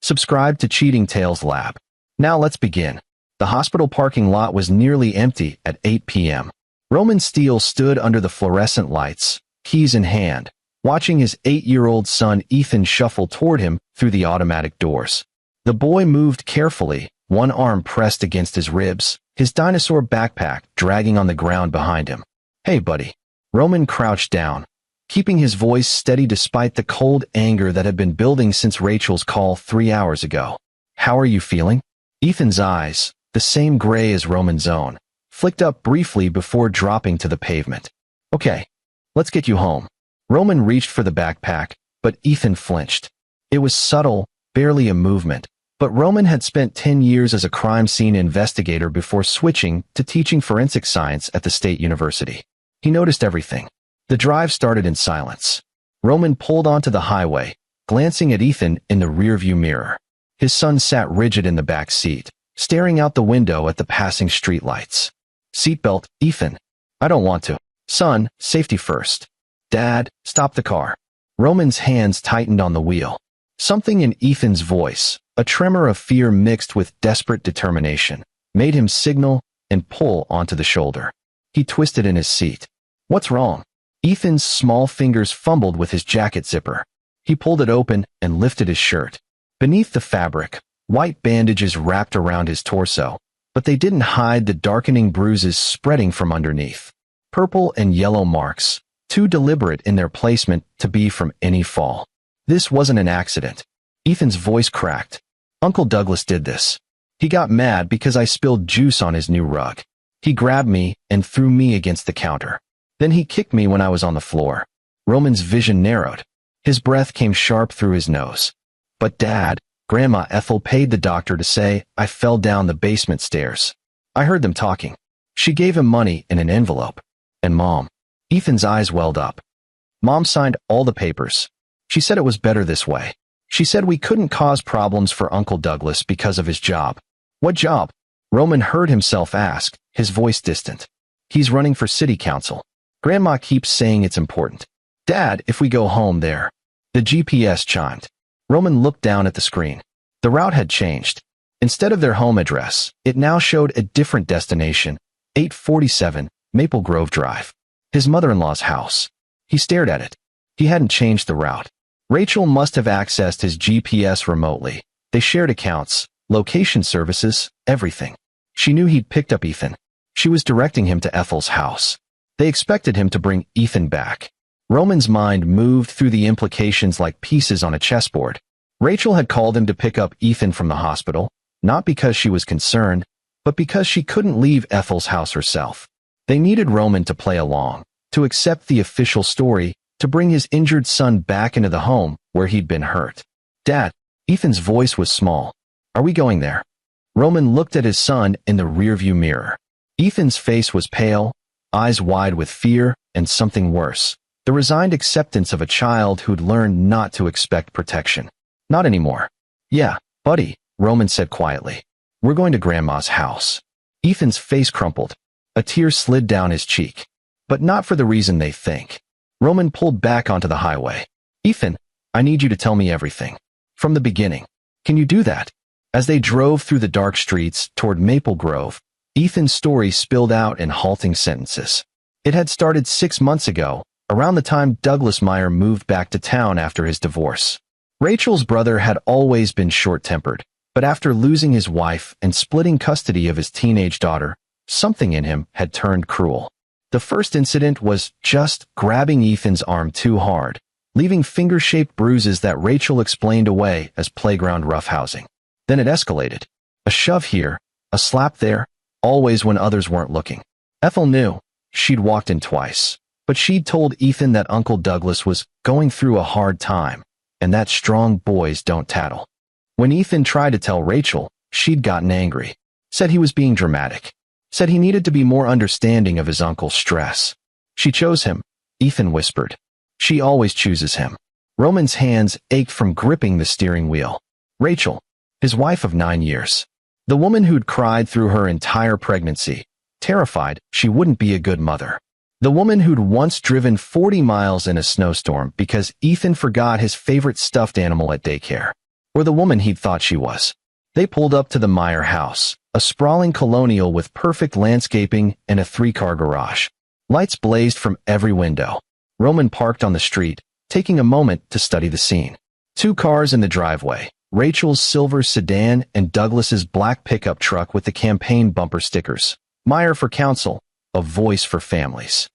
Subscribe to Cheating Tales Lab. Now let's begin. The hospital parking lot was nearly empty at 8 p.m. Roman Steele stood under the fluorescent lights, keys in hand, watching his 8-year-old son Ethan shuffle toward him through the automatic doors. The boy moved carefully, one arm pressed against his ribs, his dinosaur backpack dragging on the ground behind him. "Hey, buddy." Roman crouched down, keeping his voice steady despite the cold anger that had been building since Rachel's call 3 hours ago. "How are you feeling?" Ethan's eyes, the same gray as Roman's own, flicked up briefly before dropping to the pavement. "Okay, let's get you home." Roman reached for the backpack, but Ethan flinched. It was subtle, barely a movement, but Roman had spent 10 years as a crime scene investigator before switching to teaching forensic science at the state university. He noticed everything. The drive started in silence. Roman pulled onto the highway, glancing at Ethan in the rearview mirror. His son sat rigid in the back seat, staring out the window at the passing streetlights. "Seatbelt, Ethan." "I don't want to." "Son, safety first." "Dad, stop the car." Roman's hands tightened on the wheel. Something in Ethan's voice, a tremor of fear mixed with desperate determination, made him signal and pull onto the shoulder. He twisted in his seat. "What's wrong?" Ethan's small fingers fumbled with his jacket zipper. He pulled it open and lifted his shirt. Beneath the fabric, white bandages wrapped around his torso, but they didn't hide the darkening bruises spreading from underneath. Purple and yellow marks, too deliberate in their placement to be from any fall. This wasn't an accident. Ethan's voice cracked. "Uncle Douglas did this. He got mad because I spilled juice on his new rug. He grabbed me and threw me against the counter. Then he kicked me when I was on the floor." Roman's vision narrowed. His breath came sharp through his nose. "But Dad, Grandma Ethel paid the doctor to say I fell down the basement stairs. I heard them talking. She gave him money in an envelope. And Mom." Ethan's eyes welled up. "Mom signed all the papers. She said it was better this way. She said we couldn't cause problems for Uncle Douglas because of his job." "What job?" Roman heard himself ask, his voice distant. "He's running for city council. Grandma keeps saying it's important." "Dad, if we go home there." The GPS chimed. Roman looked down at the screen. The route had changed. Instead of their home address, it now showed a different destination, 847 Maple Grove Drive. His mother-in-law's house. He stared at it. He hadn't changed the route. Rachel must have accessed his GPS remotely. They shared accounts, location services, everything. She knew he'd picked up Ethan. She was directing him to Ethel's house. They expected him to bring Ethan back. Roman's mind moved through the implications like pieces on a chessboard. Rachel had called him to pick up Ethan from the hospital, not because she was concerned, but because she couldn't leave Ethel's house herself. They needed Roman to play along, to accept the official story, to bring his injured son back into the home where he'd been hurt. "Dad," Ethan's voice was small. "Are we going there?" Roman looked at his son in the rearview mirror. Ethan's face was pale, eyes wide with fear and something worse. The resigned acceptance of a child who'd learned not to expect protection. "Not anymore." "Yeah, buddy," Roman said quietly. "We're going to Grandma's house." Ethan's face crumpled. A tear slid down his cheek. But not for the reason they think. Roman pulled back onto the highway. "Ethan, I need you to tell me everything. From the beginning. Can you do that?" As they drove through the dark streets toward Maple Grove, Ethan's story spilled out in halting sentences. It had started 6 months ago, around the time Douglas Meyer moved back to town after his divorce. Rachel's brother had always been short-tempered, but after losing his wife and splitting custody of his teenage daughter, something in him had turned cruel. The first incident was just grabbing Ethan's arm too hard, leaving finger-shaped bruises that Rachel explained away as playground roughhousing. Then it escalated. A shove here, a slap there, always when others weren't looking. Ethel knew. She'd walked in twice. But she'd told Ethan that Uncle Douglas was going through a hard time, and that strong boys don't tattle. When Ethan tried to tell Rachel, she'd gotten angry. Said he was being dramatic. Said he needed to be more understanding of his uncle's stress. "She chose him," Ethan whispered. "She always chooses him." Roman's hands ached from gripping the steering wheel. Rachel, his wife of 9 years. The woman who'd cried through her entire pregnancy, terrified she wouldn't be a good mother. The woman who'd once driven 40 miles in a snowstorm because Ethan forgot his favorite stuffed animal at daycare. or the woman he'd thought she was. They pulled up to the Meyer house, a sprawling colonial with perfect landscaping and a 3-car garage. Lights blazed from every window. Roman parked on the street, taking a moment to study the scene. 2 cars in the driveway, Rachel's silver sedan and Douglas's black pickup truck with the campaign bumper stickers. Meyer for council, a voice for families.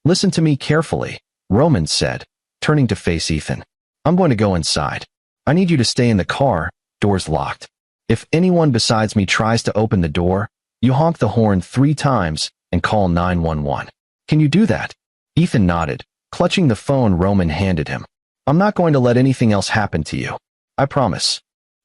Listen to me carefully, Roman said, turning to face Ethan. I'm going to go inside. I need you to stay in the car, doors locked. If anyone besides me tries to open the door, you honk the horn 3 times and call 911. Can you do that? Ethan nodded, clutching the phone Roman handed him. I'm not going to let anything else happen to you. I promise.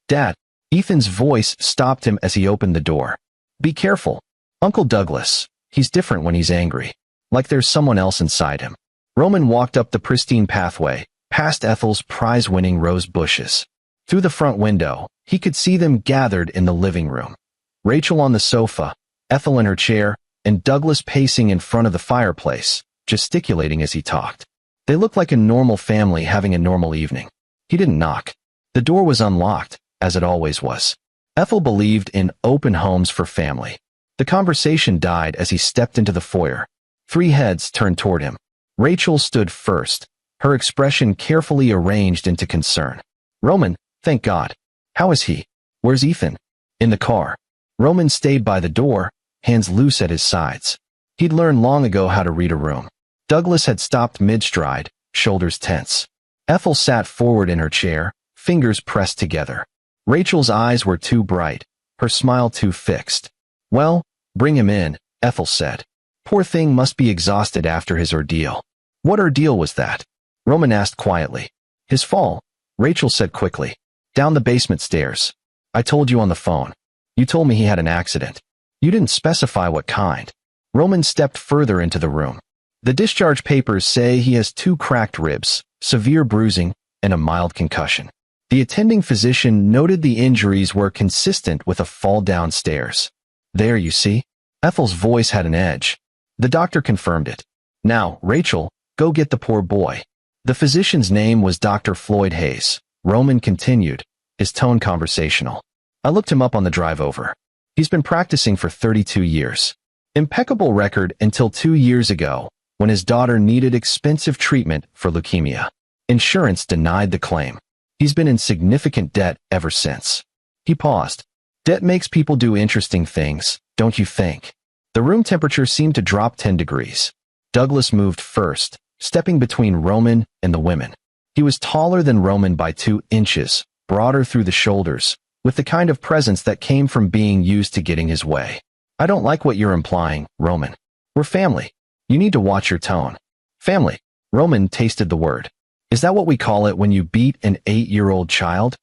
Dad, Ethan's voice stopped him as he opened the door. Be careful. Uncle Douglas, he's different when he's angry. Like there's someone else inside him. Roman walked up the pristine pathway, past Ethel's prize-winning rose bushes. Through the front window, he could see them gathered in the living room. Rachel on the sofa, Ethel in her chair, and Douglas pacing in front of the fireplace, gesticulating as he talked. They looked like a normal family having a normal evening. He didn't knock. The door was unlocked, as it always was. Ethel believed in open homes for family. The conversation died as he stepped into the foyer. 3 heads turned toward him. Rachel stood first, her expression carefully arranged into concern. Roman, thank God. How is he? Where's Ethan? In the car. Roman stayed by the door, hands loose at his sides. He'd learned long ago how to read a room. Douglas had stopped mid-stride, shoulders tense. Ethel sat forward in her chair, fingers pressed together. Rachel's eyes were too bright, her smile too fixed. Well, bring him in, Ethel said. Poor thing must be exhausted after his ordeal. What ordeal was that? Roman asked quietly. His fall, Rachel said quickly. Down the basement stairs. I told you on the phone. You told me he had an accident. You didn't specify what kind. Roman stepped further into the room. The discharge papers say he has 2 cracked ribs, severe bruising, and a mild concussion. The attending physician noted the injuries were consistent with a fall downstairs. There, you see? Ethel's voice had an edge. The doctor confirmed it. Now, Rachel, go get the poor boy. The physician's name was Dr. Floyd Hayes. Roman continued, his tone conversational. I looked him up on the drive over. He's been practicing for 32 years. Impeccable record until 2 years ago, when his daughter needed expensive treatment for leukemia. Insurance denied the claim. He's been in significant debt ever since. He paused. Debt makes people do interesting things, don't you think? The room temperature seemed to drop 10 degrees. Douglas moved first, stepping between Roman and the women. He was taller than Roman by 2 inches, broader through the shoulders, with the kind of presence that came from being used to getting his way. I don't like what you're implying, Roman. We're family. You need to watch your tone. Family. Roman tasted the word. Is that what we call it when you beat an 8-year-old child?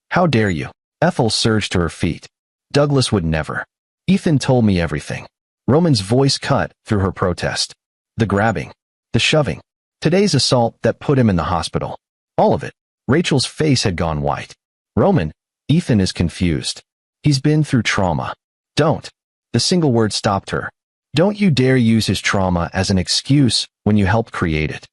How dare you? Ethel surged to her feet. Douglas would never. Ethan told me everything. Roman's voice cut through her protest. The grabbing. The shoving. Today's assault that put him in the hospital. All of it. Rachel's face had gone white. Roman, Ethan is confused. He's been through trauma. Don't. The single word stopped her. Don't you dare use his trauma as an excuse when you helped create it.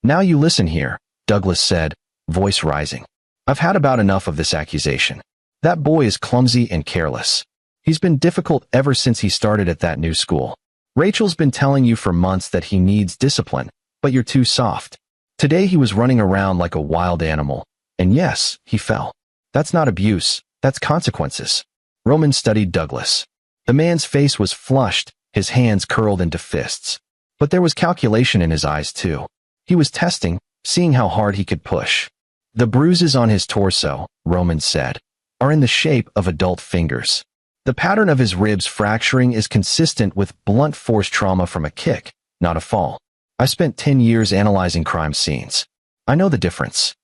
Now you listen here, Douglas said, voice rising. I've had about enough of this accusation. That boy is clumsy and careless. He's been difficult ever since he started at that new school. Rachel's been telling you for months that he needs discipline, but you're too soft. Today he was running around like a wild animal, and yes, he fell. That's not abuse, that's consequences. Roman studied Douglas. The man's face was flushed, his hands curled into fists. But there was calculation in his eyes too. He was testing, seeing how hard he could push. The bruises on his torso, Roman said, are in the shape of adult fingers. The pattern of his ribs fracturing is consistent with blunt force trauma from a kick, not a fall. I spent 10 years analyzing crime scenes. I know the difference.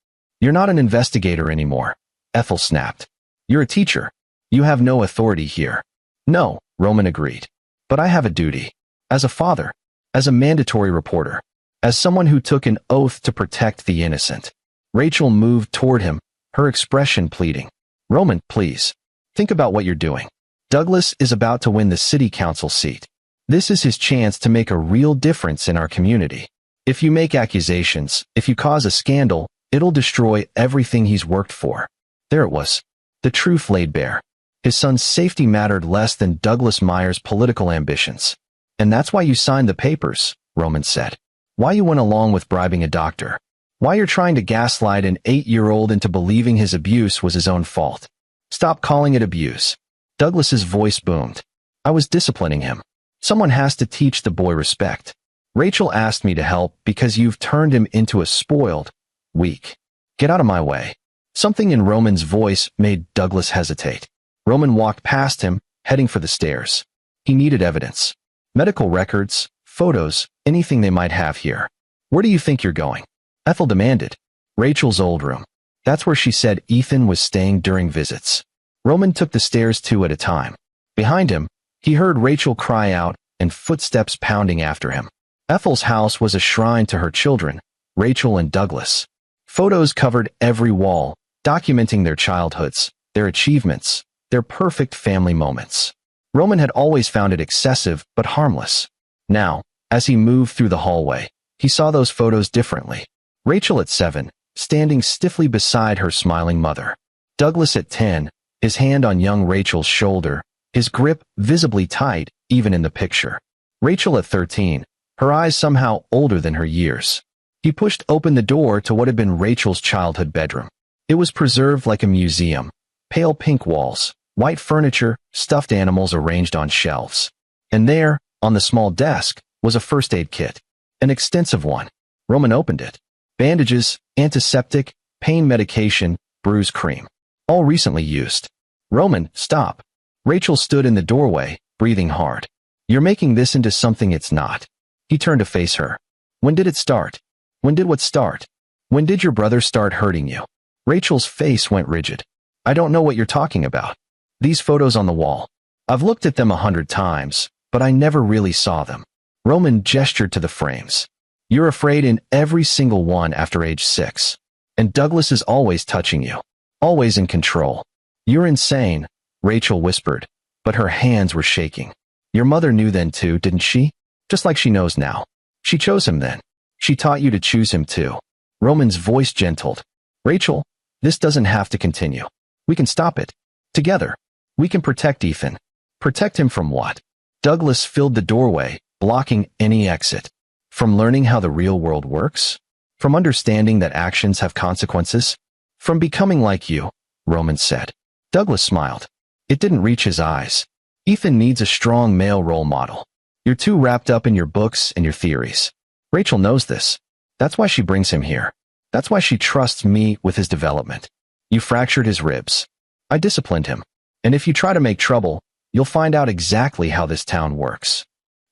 You're not an investigator anymore, Ethel snapped. You're a teacher. You have no authority here. No, Roman agreed. But I have a duty. As a father. As a mandatory reporter. As someone who took an oath to protect the innocent. Rachel moved toward him, her expression pleading. Roman, please. Think about what you're doing. Douglas is about to win the city council seat. This is his chance to make a real difference in our community. If you make accusations, if you cause a scandal, it'll destroy everything he's worked for. There it was. The truth laid bare. His son's safety mattered less than Douglas Meyer's political ambitions. And that's why you signed the papers, Roman said. Why you went along with bribing a doctor. Why you're trying to gaslight an 8-year-old into believing his abuse was his own fault. Stop calling it abuse. Douglas's voice boomed. I was disciplining him. Someone has to teach the boy respect. Rachel asked me to help because you've turned him into a spoiled, weak. Get out of my way. Something in Roman's voice made Douglas hesitate. Roman walked past him, heading for the stairs. He needed evidence. Medical records, photos, anything they might have here. Where do you think you're going? Ethel demanded. Rachel's old room. That's where she said Ethan was staying during visits. Roman took the stairs 2 at a time. Behind him, he heard Rachel cry out and footsteps pounding after him. Ethel's house was a shrine to her children, Rachel and Douglas. Photos covered every wall, documenting their childhoods, their achievements, their perfect family moments. Roman had always found it excessive but harmless. Now, as he moved through the hallway, he saw those photos differently. Rachel at 7, standing stiffly beside her smiling mother. Douglas at 10, his hand on young Rachel's shoulder, his grip visibly tight even in the picture. Rachel at 13, her eyes somehow older than her years. He pushed open the door to what had been Rachel's childhood bedroom. It was preserved like a museum. Pale pink walls, white furniture, stuffed animals arranged on shelves. And there, on the small desk, was a first aid kit. An extensive one. Roman opened it. Bandages, antiseptic, pain medication, bruise cream. All recently used. Roman, stop. Rachel stood in the doorway, breathing hard. You're making this into something it's not. He turned to face her. When did it start? When did what start? When did your brother start hurting you? Rachel's face went rigid. I don't know what you're talking about. These photos on the wall. I've looked at them 100 times, but I never really saw them. Roman gestured to the frames. You're afraid in every single one after age 6. And Douglas is always touching you. Always in control. You're insane, Rachel whispered, but her hands were shaking. Your mother knew then too, didn't she? Just like she knows now. She chose him then. She taught you to choose him too. Roman's voice gentled. Rachel, this doesn't have to continue. We can stop it. Together. We can protect Ethan. Protect him from what? Douglas filled the doorway, blocking any exit. From learning how the real world works? From understanding that actions have consequences? From becoming like you, Roman said. Douglas smiled. It didn't reach his eyes. Ethan needs a strong male role model. You're too wrapped up in your books and your theories. Rachel knows this. That's why she brings him here. That's why she trusts me with his development. You fractured his ribs. I disciplined him. And if you try to make trouble, you'll find out exactly how this town works.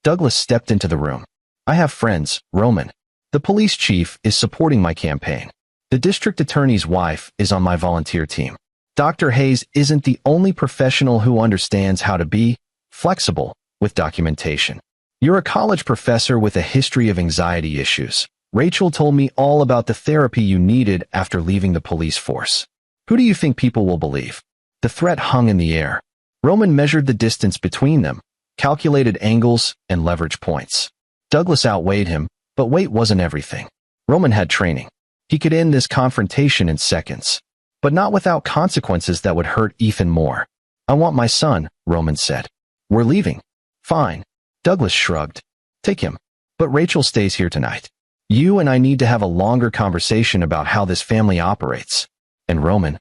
Douglas stepped into the room. I have friends, Roman. The police chief is supporting my campaign. The district attorney's wife is on my volunteer team. Dr. Hayes isn't the only professional who understands how to be flexible with documentation. You're a college professor with a history of anxiety issues. Rachel told me all about the therapy you needed after leaving the police force. Who do you think people will believe? The threat hung in the air. Roman measured the distance between them, calculated angles and leverage points. Douglas outweighed him, but weight wasn't everything. Roman had training. He could end this confrontation in seconds, but not without consequences that would hurt Ethan more. I want my son, Roman said. We're leaving. Fine. Douglas shrugged. Take him. But Rachel stays here tonight. You and I need to have a longer conversation about how this family operates. And Roman.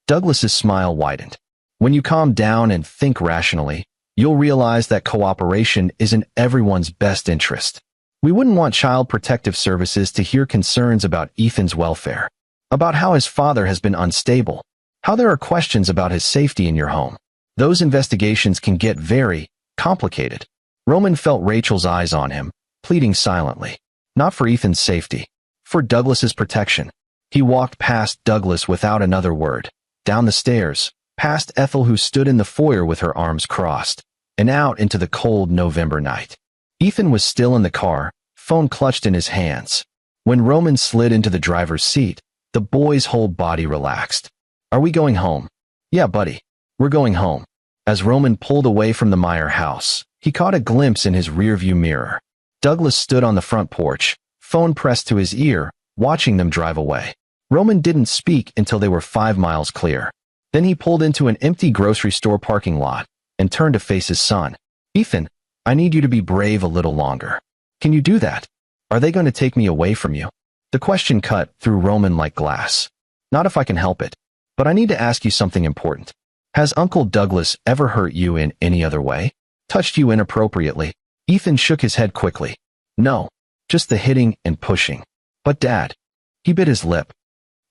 Douglas's smile widened. When you calm down and think rationally, you'll realize that cooperation is in everyone's best interest. We wouldn't want Child Protective Services to hear concerns about Ethan's welfare, about how his father has been unstable, how there are questions about his safety in your home. Those investigations can get very complicated. Roman felt Rachel's eyes on him, pleading silently. Not for Ethan's safety, for Douglas's protection. He walked past Douglas without another word, down the stairs, past Ethel who stood in the foyer with her arms crossed, and out into the cold November night. Ethan was still in the car, phone clutched in his hands. When Roman slid into the driver's seat, the boy's whole body relaxed. Are we going home? Yeah, buddy. We're going home. As Roman pulled away from the Meyer house, he caught a glimpse in his rearview mirror. Douglas stood on the front porch, phone pressed to his ear, watching them drive away. Roman didn't speak until they were 5 miles clear. Then he pulled into an empty grocery store parking lot and turned to face his son. Ethan, I need you to be brave a little longer. Can you do that? Are they going to take me away from you? The question cut through Roman like glass. Not if I can help it. But I need to ask you something important. Has Uncle Douglas ever hurt you in any other way? Touched you inappropriately? Ethan shook his head quickly. No, just the hitting and pushing. But Dad, he bit his lip.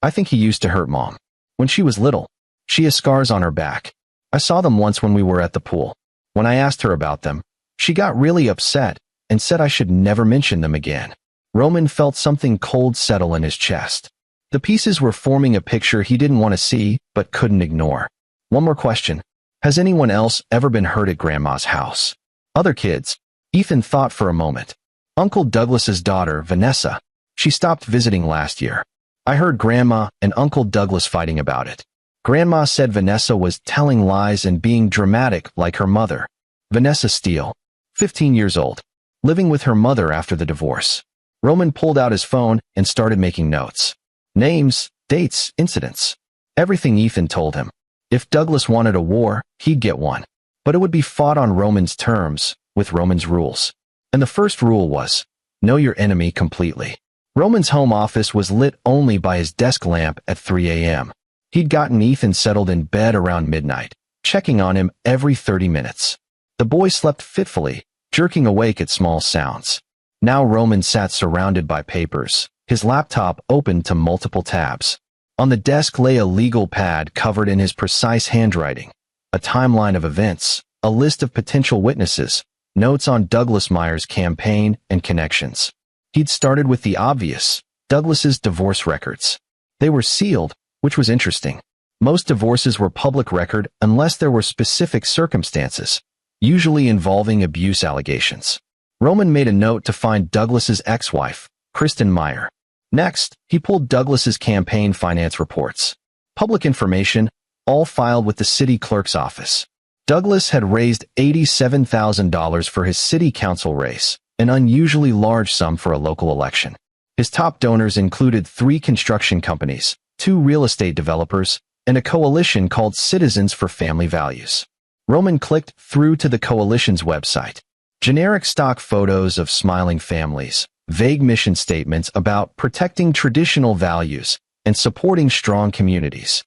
I think he used to hurt Mom. When she was little, she has scars on her back. I saw them once when we were at the pool. When I asked her about them, she got really upset and said I should never mention them again. Roman felt something cold settle in his chest. The pieces were forming a picture he didn't want to see but couldn't ignore. One more question. Has anyone else ever been hurt at Grandma's house? Other kids? Ethan thought for a moment. Uncle Douglas's daughter, Vanessa. She stopped visiting last year. I heard Grandma and Uncle Douglas fighting about it. Grandma said Vanessa was telling lies and being dramatic like her mother. Vanessa Steele, 15 years old, living with her mother after the divorce. Roman pulled out his phone and started making notes. Names, dates, incidents. Everything Ethan told him. If Douglas wanted a war, he'd get one. But it would be fought on Roman's terms, with Roman's rules. And the first rule was, know your enemy completely. Roman's home office was lit only by his desk lamp at 3 a.m. He'd gotten Ethan settled in bed around midnight, checking on him every 30 minutes. The boy slept fitfully, jerking awake at small sounds. Now Roman sat surrounded by papers, his laptop open to multiple tabs. On the desk lay a legal pad covered in his precise handwriting, a timeline of events, a list of potential witnesses, notes on Douglas Meyer's campaign and connections. He'd started with the obvious, Douglas's divorce records. They were sealed, which was interesting. Most divorces were public record unless there were specific circumstances, usually involving abuse allegations. Roman made a note to find Douglas's ex-wife, Kristen Meyer. Next, he pulled Douglas's campaign finance reports. Public information, all filed with the city clerk's office. Douglas had raised $87,000 for his city council race, an unusually large sum for a local election. His top donors included 3 construction companies, 2 real estate developers, and a coalition called Citizens for Family Values. Roman clicked through to the coalition's website. Generic stock photos of smiling families, vague mission statements about protecting traditional values and supporting strong communities.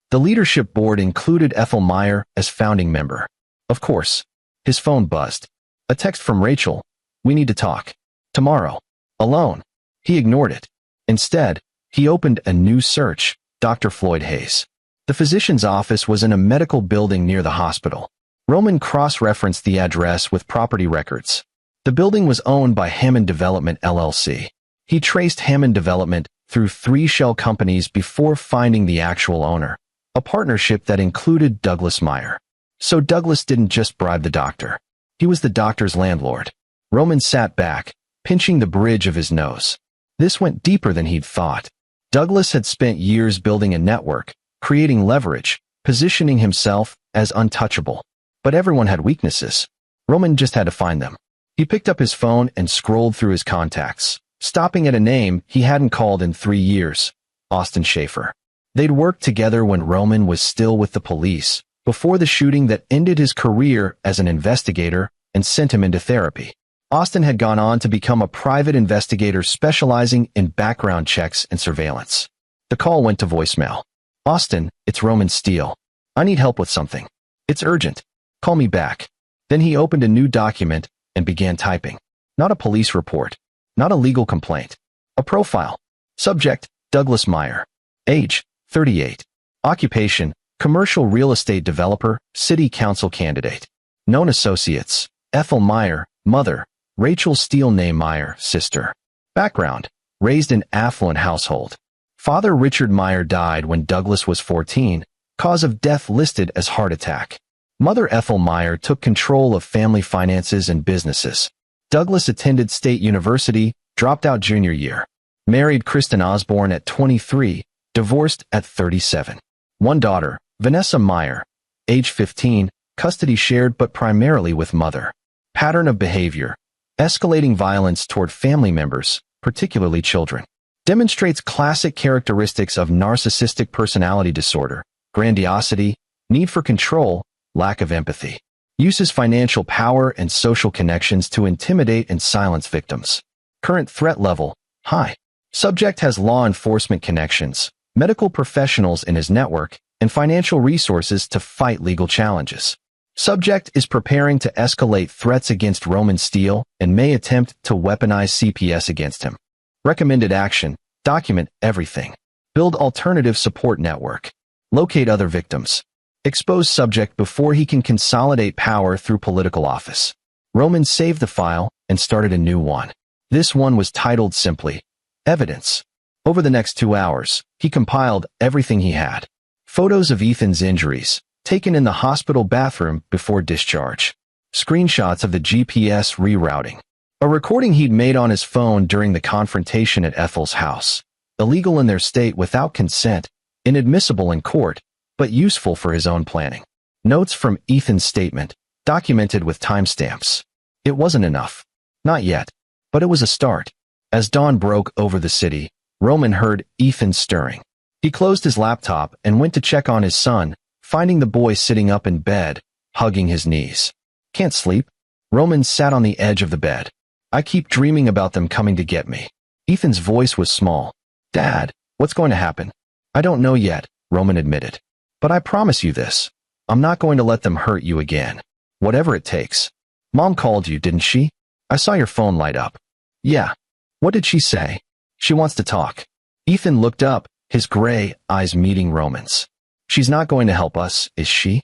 The leadership board included Ethel Meyer as founding member. Of course, his phone buzzed. A text from Rachel. We need to talk. Tomorrow. Alone. He ignored it. Instead, he opened a new search, Dr. Floyd Hayes. The physician's office was in a medical building near the hospital. Roman cross-referenced the address with property records. The building was owned by Hammond Development LLC. He traced Hammond Development through 3 shell companies before finding the actual owner, a partnership that included Douglas Meyer. So Douglas didn't just bribe the doctor. He was the doctor's landlord. Roman sat back, pinching the bridge of his nose. This went deeper than he'd thought. Douglas had spent years building a network, creating leverage, positioning himself as untouchable. But everyone had weaknesses. Roman just had to find them. He picked up his phone and scrolled through his contacts, stopping at a name he hadn't called in 3 years, Austin Schaefer. They'd worked together when Roman was still with the police, before the shooting that ended his career as an investigator and sent him into therapy. Austin had gone on to become a private investigator specializing in background checks and surveillance. The call went to voicemail. Austin, it's Roman Steele. I need help with something. It's urgent. Call me back. Then he opened a new document and began typing. Not a police report. Not a legal complaint. A profile. Subject, Douglas Meyer. Age, 38. Occupation, commercial real estate developer, city council candidate. Known associates, Ethel Meyer, mother, Rachel Steele née Meyer, sister. Background, raised in affluent household. Father Richard Meyer died when Douglas was 14, cause of death listed as heart attack. Mother Ethel Meyer took control of family finances and businesses. Douglas attended State University, dropped out junior year. Married Kristen Osborne at 23, divorced at 37. One daughter, Vanessa Meyer, age 15, custody shared but primarily with mother. Pattern of behavior, escalating violence toward family members, particularly children. Demonstrates classic characteristics of narcissistic personality disorder, grandiosity, need for control, lack of empathy. Uses financial power and social connections to intimidate and silence victims. Current threat level, high. Subject has law enforcement connections, medical professionals in his network, and financial resources to fight legal challenges. Subject is preparing to escalate threats against Roman Steele and may attempt to weaponize CPS against him. Recommended action, document everything. Build alternative support network. Locate other victims. Expose subject before he can consolidate power through political office. Roman saved the file and started a new one. This one was titled simply, Evidence. Over the next 2 hours, he compiled everything he had. Photos of Ethan's injuries, taken in the hospital bathroom before discharge. Screenshots of the GPS rerouting. A recording he'd made on his phone during the confrontation at Ethel's house. Illegal in their state without consent, inadmissible in court, but useful for his own planning. Notes from Ethan's statement, documented with timestamps. It wasn't enough. Not yet, but it was a start. As dawn broke over the city, Roman heard Ethan stirring. He closed his laptop and went to check on his son, finding the boy sitting up in bed, hugging his knees. Can't sleep? Roman sat on the edge of the bed. I keep dreaming about them coming to get me. Ethan's voice was small. Dad, what's going to happen? I don't know yet, Roman admitted. But I promise you this. I'm not going to let them hurt you again. Whatever it takes. Mom called you, didn't she? I saw your phone light up. Yeah. What did she say? She wants to talk. Ethan looked up, his gray eyes meeting Roman's. She's not going to help us, is she?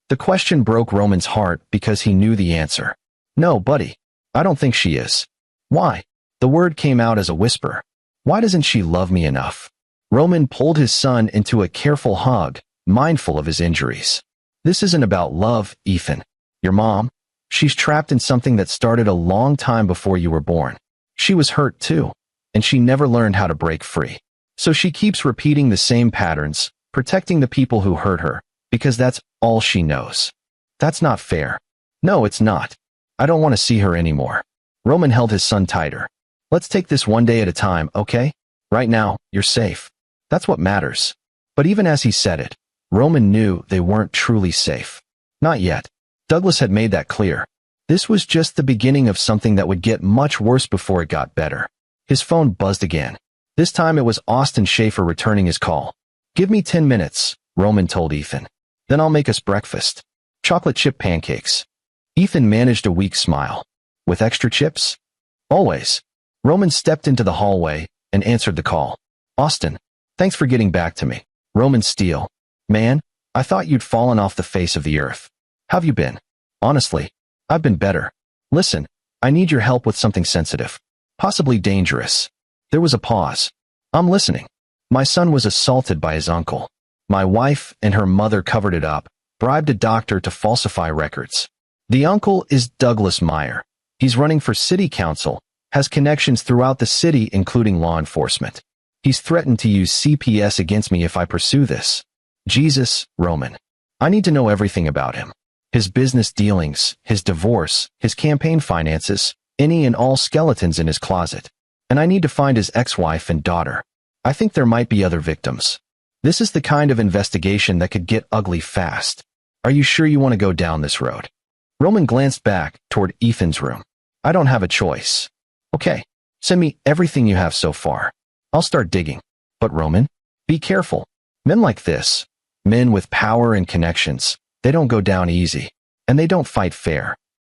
The question broke Roman's heart because he knew the answer. No, buddy. I don't think she is. Why? The word came out as a whisper. Why doesn't she love me enough? Roman pulled his son into a careful hug, mindful of his injuries. This isn't about love, Ethan. Your mom? She's trapped in something that started a long time before you were born. She was hurt too, and she never learned how to break free. So she keeps repeating the same patterns, protecting the people who hurt her, because that's all she knows. That's not fair. No, it's not. I don't want to see her anymore. Roman held his son tighter. Let's take this one day at a time, okay? Right now, you're safe. That's what matters. But even as he said it, Roman knew they weren't truly safe. Not yet. Douglas had made that clear. This was just the beginning of something that would get much worse before it got better. His phone buzzed again. This time it was Austin Schaefer returning his call. Give me 10 minutes, Roman told Ethan. Then I'll make us breakfast. Chocolate chip pancakes. Ethan managed a weak smile. With extra chips? Always. Roman stepped into the hallway and answered the call. Austin, thanks for getting back to me. Roman Steele. Man, I thought you'd fallen off the face of the earth. How've you been? Honestly, I've been better. Listen, I need your help with something sensitive. Possibly dangerous. There was a pause. I'm listening. My son was assaulted by his uncle. My wife and her mother covered it up, bribed a doctor to falsify records. The uncle is Douglas Meyer. He's running for city council, has connections throughout the city including law enforcement. He's threatened to use CPS against me if I pursue this. Jesus, Roman. I need to know everything about him. His business dealings, his divorce, his campaign finances, any and all skeletons in his closet. And I need to find his ex-wife and daughter. I think there might be other victims. This is the kind of investigation that could get ugly fast. Are you sure you want to go down this road? Roman glanced back toward Ethan's room. I don't have a choice. Okay, send me everything you have so far. I'll start digging. But Roman, be careful. Men like this, men with power and connections, they don't go down easy. And they don't fight fair.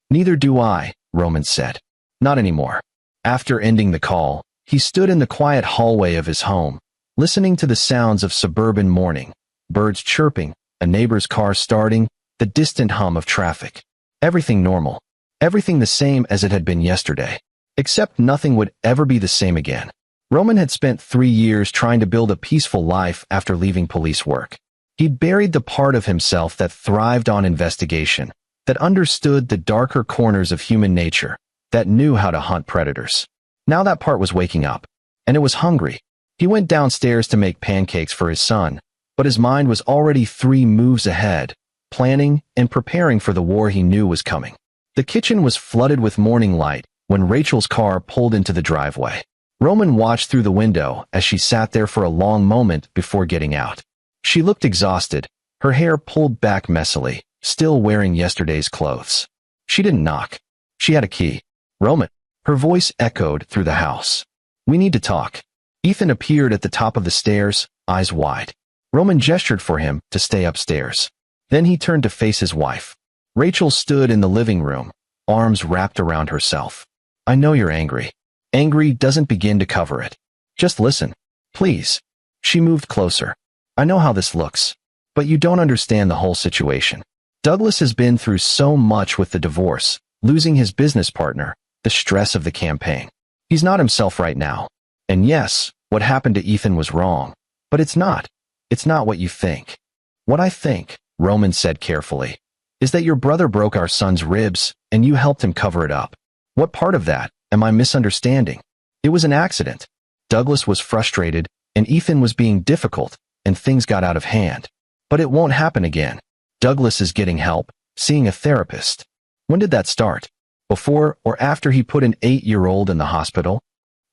Neither do I, Roman said. Not anymore. After ending the call, he stood in the quiet hallway of his home, listening to the sounds of suburban morning, birds chirping, a neighbor's car starting, the distant hum of traffic. Everything normal. Everything the same as it had been yesterday. Except nothing would ever be the same again. Roman had spent 3 years trying to build a peaceful life after leaving police work. He'd buried the part of himself that thrived on investigation, that understood the darker corners of human nature, that knew how to hunt predators. Now that part was waking up, and it was hungry. He went downstairs to make pancakes for his son, but his mind was already 3 moves ahead, planning and preparing for the war he knew was coming. The kitchen was flooded with morning light when Rachel's car pulled into the driveway. Roman watched through the window as she sat there for a long moment before getting out. She looked exhausted, her hair pulled back messily, still wearing yesterday's clothes. She didn't knock. She had a key. Roman. Her voice echoed through the house. We need to talk. Ethan appeared at the top of the stairs, eyes wide. Roman gestured for him to stay upstairs. Then he turned to face his wife. Rachel stood in the living room, arms wrapped around herself. I know you're angry. Angry doesn't begin to cover it. Just listen, please. She moved closer. I know how this looks, but you don't understand the whole situation. Douglas has been through so much with the divorce, losing his business partner, the stress of the campaign. He's not himself right now. And yes, what happened to Ethan was wrong, but it's not. It's not what you think. What I think, Roman said carefully, is that your brother broke our son's ribs and you helped him cover it up. What part of that am I misunderstanding? It was an accident. Douglas was frustrated and Ethan was being difficult and things got out of hand. But it won't happen again. Douglas is getting help, seeing a therapist. When did that start? Before or after he put an 8-year-old in the hospital?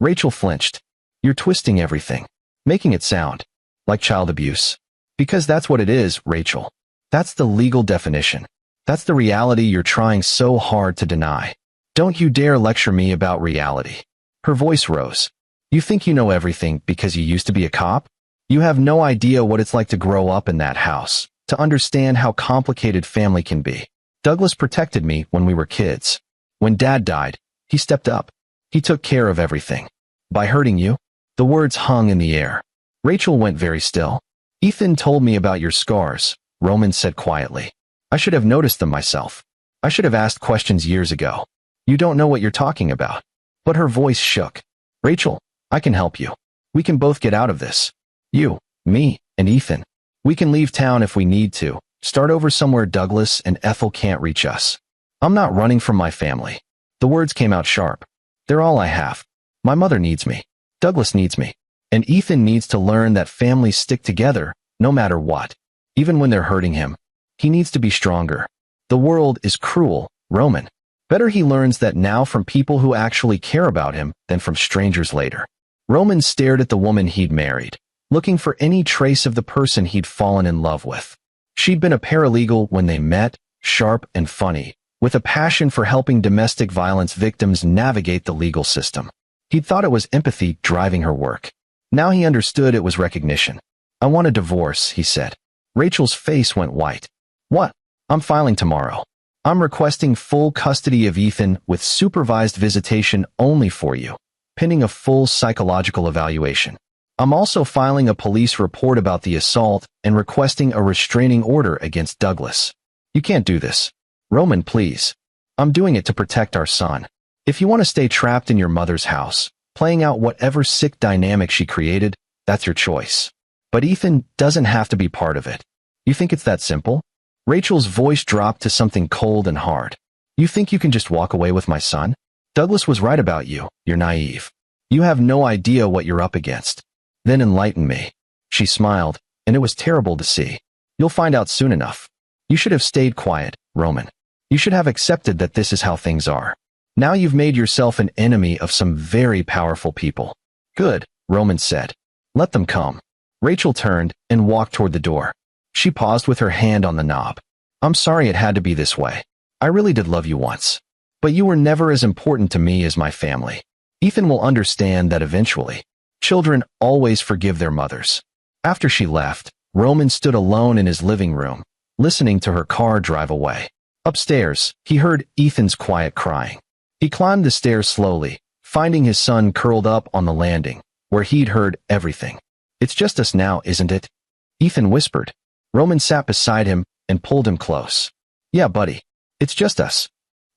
Rachel flinched. You're twisting everything, making it sound like child abuse. Because that's what it is, Rachel. That's the legal definition. That's the reality you're trying so hard to deny. Don't you dare lecture me about reality. Her voice rose. You think you know everything because you used to be a cop? You have no idea what it's like to grow up in that house, to understand how complicated family can be. Douglas protected me when we were kids. When Dad died, he stepped up. He took care of everything. By hurting you? The words hung in the air. Rachel went very still. Ethan told me about your scars, Roman said quietly. I should have noticed them myself. I should have asked questions years ago. You don't know what you're talking about. But her voice shook. Rachel, I can help you. We can both get out of this. You, me, and Ethan. We can leave town if we need to. Start over somewhere Douglas and Ethel can't reach us. I'm not running from my family. The words came out sharp. They're all I have. My mother needs me. Douglas needs me. And Ethan needs to learn that families stick together, no matter what. Even when they're hurting him. He needs to be stronger. The world is cruel, Roman. Better he learns that now from people who actually care about him than from strangers later. Roman stared at the woman he'd married, looking for any trace of the person he'd fallen in love with. She'd been a paralegal when they met, sharp and funny, with a passion for helping domestic violence victims navigate the legal system. He'd thought it was empathy driving her work. Now he understood it was recognition. I want a divorce, he said. Rachel's face went white. What? I'm filing tomorrow. I'm requesting full custody of Ethan with supervised visitation only for you, pending a full psychological evaluation. I'm also filing a police report about the assault and requesting a restraining order against Douglas. You can't do this. Roman, please. I'm doing it to protect our son. If you want to stay trapped in your mother's house, playing out whatever sick dynamic she created, that's your choice. But Ethan doesn't have to be part of it. You think it's that simple? Rachel's voice dropped to something cold and hard. You think you can just walk away with my son? Douglas was right about you. You're naive. You have no idea what you're up against. Then enlighten me. She smiled, and it was terrible to see. You'll find out soon enough. You should have stayed quiet, Roman. You should have accepted that this is how things are. Now you've made yourself an enemy of some very powerful people. Good, Roman said. Let them come. Rachel turned and walked toward the door. She paused with her hand on the knob. I'm sorry it had to be this way. I really did love you once. But you were never as important to me as my family. Ethan will understand that eventually. Children always forgive their mothers. After she left, Roman stood alone in his living room, listening to her car drive away. Upstairs, he heard Ethan's quiet crying. He climbed the stairs slowly, finding his son curled up on the landing, where he'd heard everything. It's just us now, isn't it? Ethan whispered. Roman sat beside him and pulled him close. Yeah, buddy. It's just us.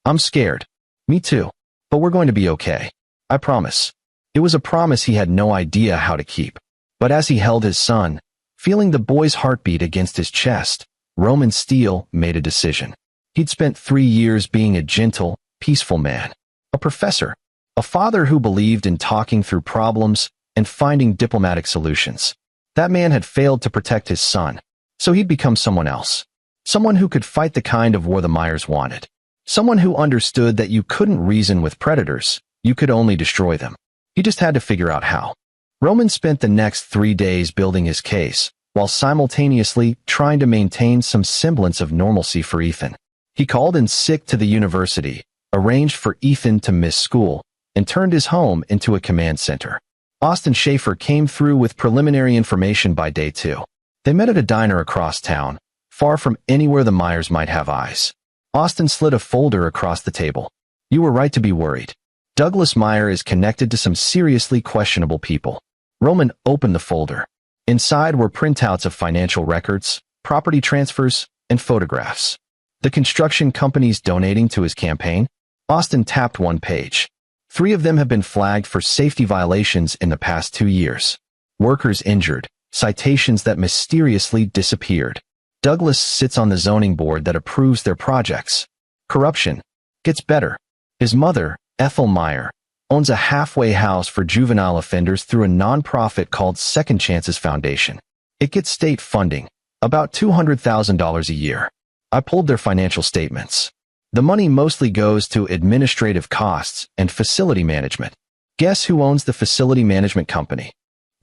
I'm scared. Me too. But we're going to be okay. I promise. It was a promise he had no idea how to keep. But as he held his son, feeling the boy's heartbeat against his chest, Roman Steele made a decision. He'd spent 3 years being a gentle, peaceful man, a professor, a father who believed in talking through problems and finding diplomatic solutions. That man had failed to protect his son, so he'd become someone else. Someone who could fight the kind of war the Myers wanted. Someone who understood that you couldn't reason with predators, you could only destroy them. He just had to figure out how. Roman spent the next 3 days building his case, while simultaneously trying to maintain some semblance of normalcy for Ethan. He called in sick to the university, arranged for Ethan to miss school, and turned his home into a command center. Austin Schaefer came through with preliminary information by day 2. They met at a diner across town, far from anywhere the Myers might have eyes. Austin slid a folder across the table. You were right to be worried. Douglas Meyer is connected to some seriously questionable people. Roman opened the folder. Inside were printouts of financial records, property transfers, and photographs. The construction companies donating to his campaign? Austin tapped one page. 3 of them have been flagged for safety violations in the past 2 years. Workers injured, citations that mysteriously disappeared. Douglas sits on the zoning board that approves their projects. Corruption gets better. His mother, Ethel Meyer, owns a halfway house for juvenile offenders through a nonprofit called Second Chances Foundation. It gets state funding, about $200,000 a year. I pulled their financial statements. The money mostly goes to administrative costs and facility management. Guess who owns the facility management company?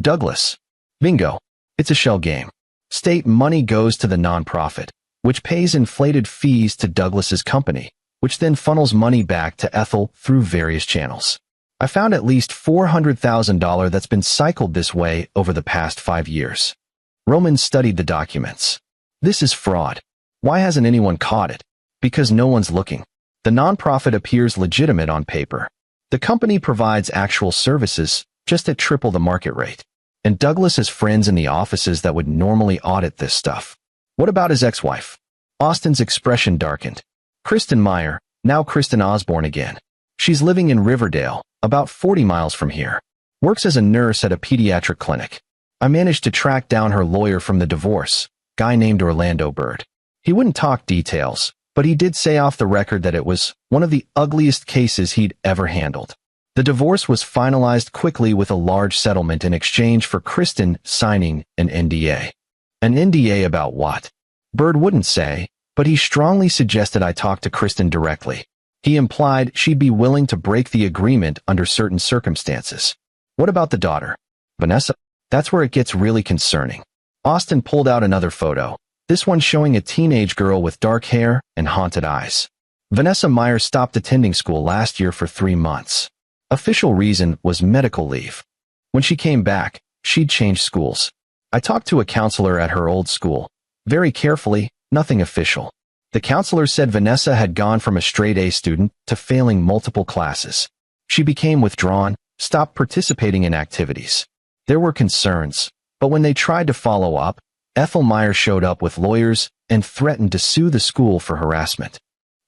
Douglas. Bingo. It's a shell game. State money goes to the nonprofit, which pays inflated fees to Douglas's company, which then funnels money back to Ethel through various channels. I found at least $400,000 that's been cycled this way over the past 5 years. Roman studied the documents. This is fraud. Why hasn't anyone caught it? Because no one's looking. The nonprofit appears legitimate on paper. The company provides actual services, just at triple the market rate. And Douglas has friends in the offices that would normally audit this stuff. What about his ex-wife? Austin's expression darkened. Kristen Meyer, now Kristen Osborne again. She's living in Riverdale, about 40 miles from here. Works as a nurse at a pediatric clinic. I managed to track down her lawyer from the divorce, guy named Orlando Bird. He wouldn't talk details, but he did say off the record that it was one of the ugliest cases he'd ever handled. The divorce was finalized quickly with a large settlement in exchange for Kristen signing an NDA. An NDA about what? Bird wouldn't say, but he strongly suggested I talk to Kristen directly. He implied she'd be willing to break the agreement under certain circumstances. What about the daughter? Vanessa? That's where it gets really concerning. Austin pulled out another photo, this one showing a teenage girl with dark hair and haunted eyes. Vanessa Meyer stopped attending school last year for 3 months. Official reason was medical leave. When she came back, she'd changed schools. I talked to a counselor at her old school. Very carefully, nothing official. The counselor said Vanessa had gone from a straight A student to failing multiple classes. She became withdrawn, stopped participating in activities. There were concerns, but when they tried to follow up, Ethel Meyer showed up with lawyers and threatened to sue the school for harassment.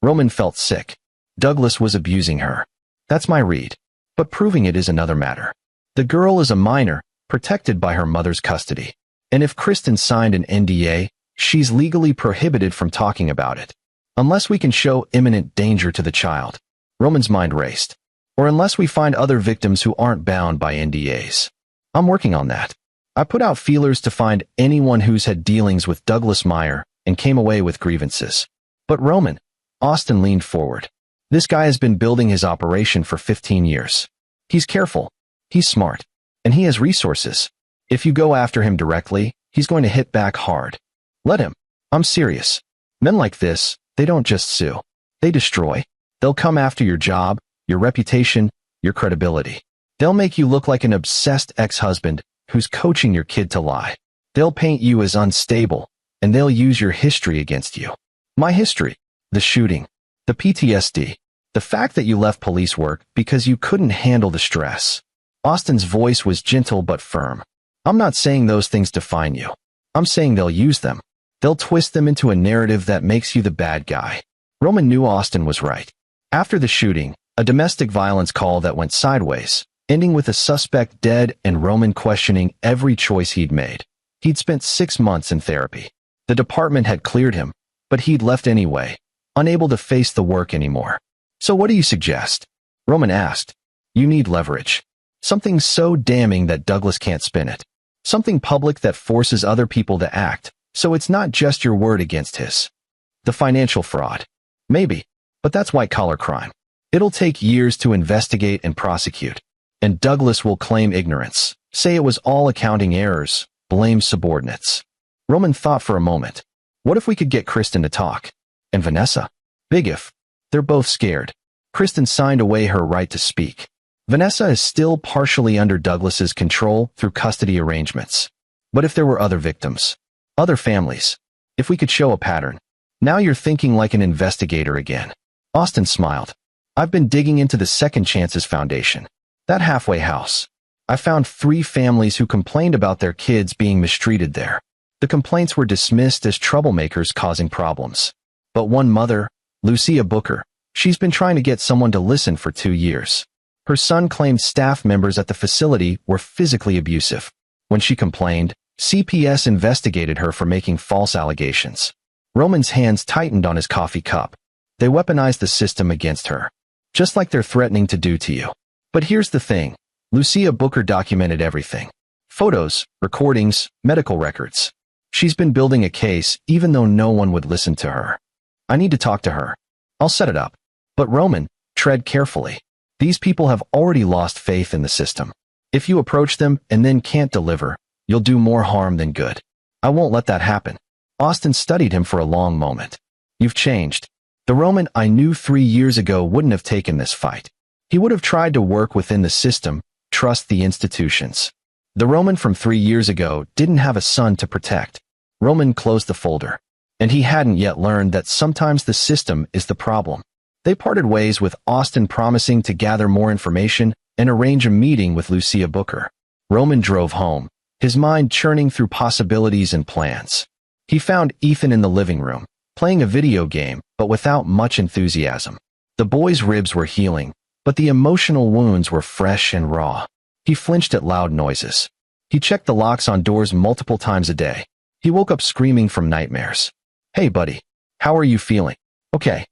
Roman felt sick. Douglas was abusing her. That's my read. But proving it is another matter. The girl is a minor, protected by her mother's custody. And if Kristen signed an NDA, she's legally prohibited from talking about it. Unless we can show imminent danger to the child. Roman's mind raced. Or unless we find other victims who aren't bound by NDAs. I'm working on that. I put out feelers to find anyone who's had dealings with Douglas Meyer and came away with grievances. But Roman, Austin leaned forward. This guy has been building his operation for 15 years. He's careful. He's smart. And he has resources. If you go after him directly, he's going to hit back hard. Let him. I'm serious. Men like this, they don't just sue. They destroy. They'll come after your job, your reputation, your credibility. They'll make you look like an obsessed ex-husband who's coaching your kid to lie. They'll paint you as unstable, and they'll use your history against you. My history, the shooting, the PTSD, the fact that you left police work because you couldn't handle the stress. Austin's voice was gentle but firm. I'm not saying those things define you. I'm saying they'll use them. They'll twist them into a narrative that makes you the bad guy. Roman knew Austin was right. After the shooting, a domestic violence call that went sideways, ending with a suspect dead and Roman questioning every choice he'd made. He'd spent 6 months in therapy. The department had cleared him, but he'd left anyway, unable to face the work anymore. So what do you suggest? Roman asked. You need leverage. Something so damning that Douglas can't spin it. Something public that forces other people to act, so it's not just your word against his. The financial fraud. Maybe, but that's white-collar crime. It'll take years to investigate and prosecute. And Douglas will claim ignorance, say it was all accounting errors, blame subordinates. Roman thought for a moment. What if we could get Kristen to talk? And Vanessa? Big if. They're both scared. Kristen signed away her right to speak. Vanessa is still partially under Douglas's control through custody arrangements. But if there were other victims? Other families? If we could show a pattern? Now you're thinking like an investigator again. Austin smiled. I've been digging into the Second Chances Foundation. That halfway house. I found 3 families who complained about their kids being mistreated there. The complaints were dismissed as troublemakers causing problems. But one mother, Lucia Booker, she's been trying to get someone to listen for 2 years. Her son claimed staff members at the facility were physically abusive. When she complained, CPS investigated her for making false allegations. Roman's hands tightened on his coffee cup. They weaponized the system against her. Just like they're threatening to do to you. But here's the thing. Lucia Booker documented everything. Photos, recordings, medical records. She's been building a case even though no one would listen to her. I need to talk to her. I'll set it up. But Roman, tread carefully. These people have already lost faith in the system. If you approach them and then can't deliver, you'll do more harm than good. I won't let that happen. Austin studied him for a long moment. You've changed. The Roman I knew 3 years ago wouldn't have taken this fight. He would have tried to work within the system, trust the institutions. The Roman from 3 years ago didn't have a son to protect. Roman closed the folder. And he hadn't yet learned that sometimes the system is the problem. They parted ways with Austin promising to gather more information and arrange a meeting with Lucia Booker. Roman drove home, his mind churning through possibilities and plans. He found Ethan in the living room, playing a video game, but without much enthusiasm. The boy's ribs were healing, but the emotional wounds were fresh and raw. He flinched at loud noises. He checked the locks on doors multiple times a day. He woke up screaming from nightmares. Hey buddy, how are you feeling? Okay.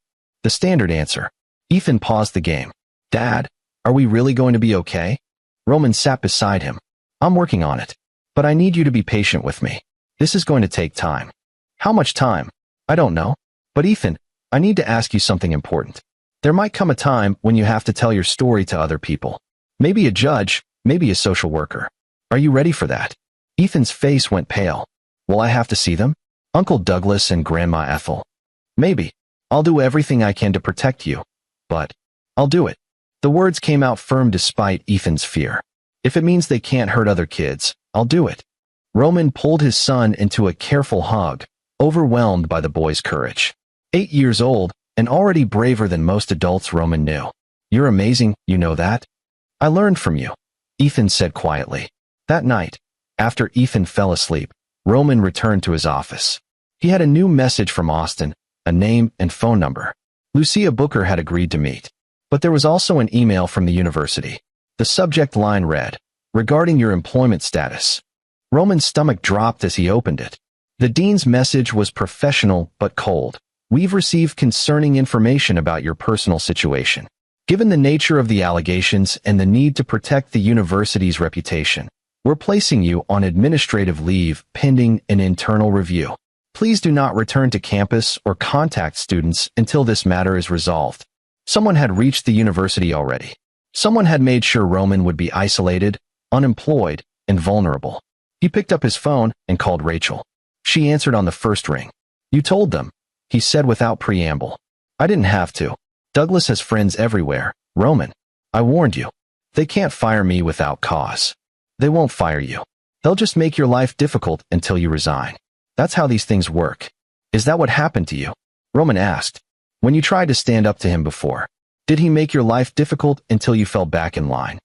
The standard answer. Ethan paused the game. Dad, are we really going to be okay? Roman sat beside him. I'm working on it. But I need you to be patient with me. This is going to take time. How much time? I don't know. But Ethan, I need to ask you something important. There might come a time when you have to tell your story to other people. Maybe a judge, maybe a social worker. Are you ready for that? Ethan's face went pale. Will I have to see them? Uncle Douglas and Grandma Ethel. Maybe. I'll do everything I can to protect you. But I'll do it. The words came out firm despite Ethan's fear. If it means they can't hurt other kids, I'll do it. Roman pulled his son into a careful hug, overwhelmed by the boy's courage. 8 years old, and already braver than most adults Roman knew. You're amazing, you know that? I learned from you, Ethan said quietly. That night, after Ethan fell asleep, Roman returned to his office. He had a new message from Austin, a name and phone number. Lucia Booker had agreed to meet. But there was also an email from the university. The subject line read, regarding your employment status. Roman's stomach dropped as he opened it. The dean's message was professional but cold. We've received concerning information about your personal situation. Given the nature of the allegations and the need to protect the university's reputation, we're placing you on administrative leave pending an internal review. Please do not return to campus or contact students until this matter is resolved. Someone had reached the university already. Someone had made sure Roman would be isolated, unemployed, and vulnerable. He picked up his phone and called Rachel. She answered on the first ring. You told them, he said without preamble. I didn't have to. Douglas has friends everywhere, Roman. I warned you. They can't fire me without cause. They won't fire you. They'll just make your life difficult until you resign. That's how these things work. Is that what happened to you? Roman asked. When you tried to stand up to him before, did he make your life difficult until you fell back in line?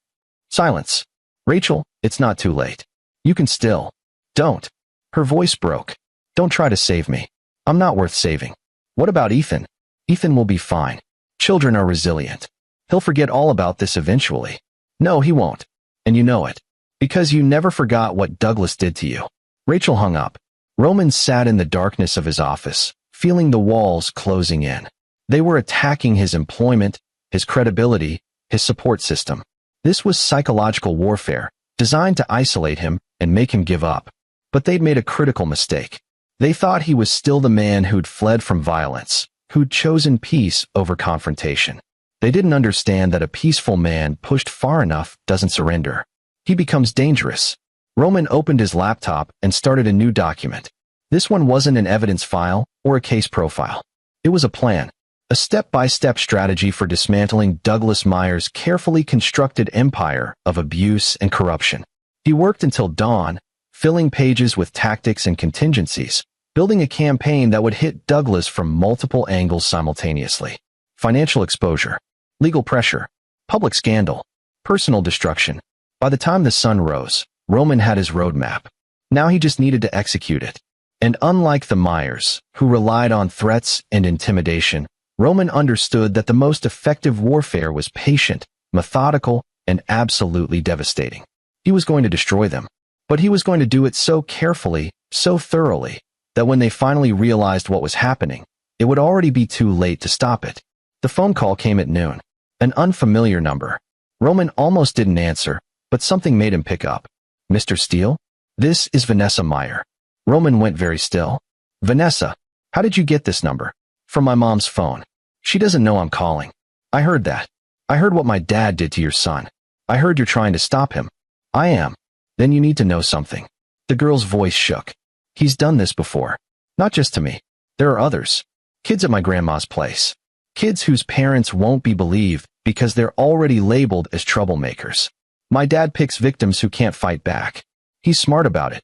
Silence. Rachel, it's not too late. You can still. Don't. Her voice broke. Don't try to save me. I'm not worth saving. What about Ethan? Ethan will be fine. Children are resilient. He'll forget all about this eventually. No, he won't. And you know it. Because you never forgot what Douglas did to you. Rachel hung up. Roman sat in the darkness of his office, feeling the walls closing in. They were attacking his employment, his credibility, his support system. This was psychological warfare, designed to isolate him and make him give up. But they'd made a critical mistake. They thought he was still the man who'd fled from violence, who'd chosen peace over confrontation. They didn't understand that a peaceful man pushed far enough doesn't surrender. He becomes dangerous. Roman opened his laptop and started a new document. This one wasn't an evidence file or a case profile. It was a plan, a step-by-step strategy for dismantling Douglas Meyer's carefully constructed empire of abuse and corruption. He worked until dawn, filling pages with tactics and contingencies, building a campaign that would hit Douglas from multiple angles simultaneously. Financial exposure, legal pressure, public scandal, personal destruction. By the time the sun rose, Roman had his roadmap. Now he just needed to execute it. And unlike the Meyers, who relied on threats and intimidation, Roman understood that the most effective warfare was patient, methodical, and absolutely devastating. He was going to destroy them, but he was going to do it so carefully, so thoroughly, that when they finally realized what was happening, it would already be too late to stop it. The phone call came at noon. An unfamiliar number. Roman almost didn't answer, but something made him pick up. Mr. Steele? This is Vanessa Meyer. Roman went very still. Vanessa, how did you get this number? From my mom's phone. She doesn't know I'm calling. I heard that. I heard what my dad did to your son. I heard you're trying to stop him. I am. Then you need to know something. The girl's voice shook. He's done this before. Not just to me. There are others. Kids at my grandma's place. Kids whose parents won't be believed because they're already labeled as troublemakers. My dad picks victims who can't fight back. He's smart about it.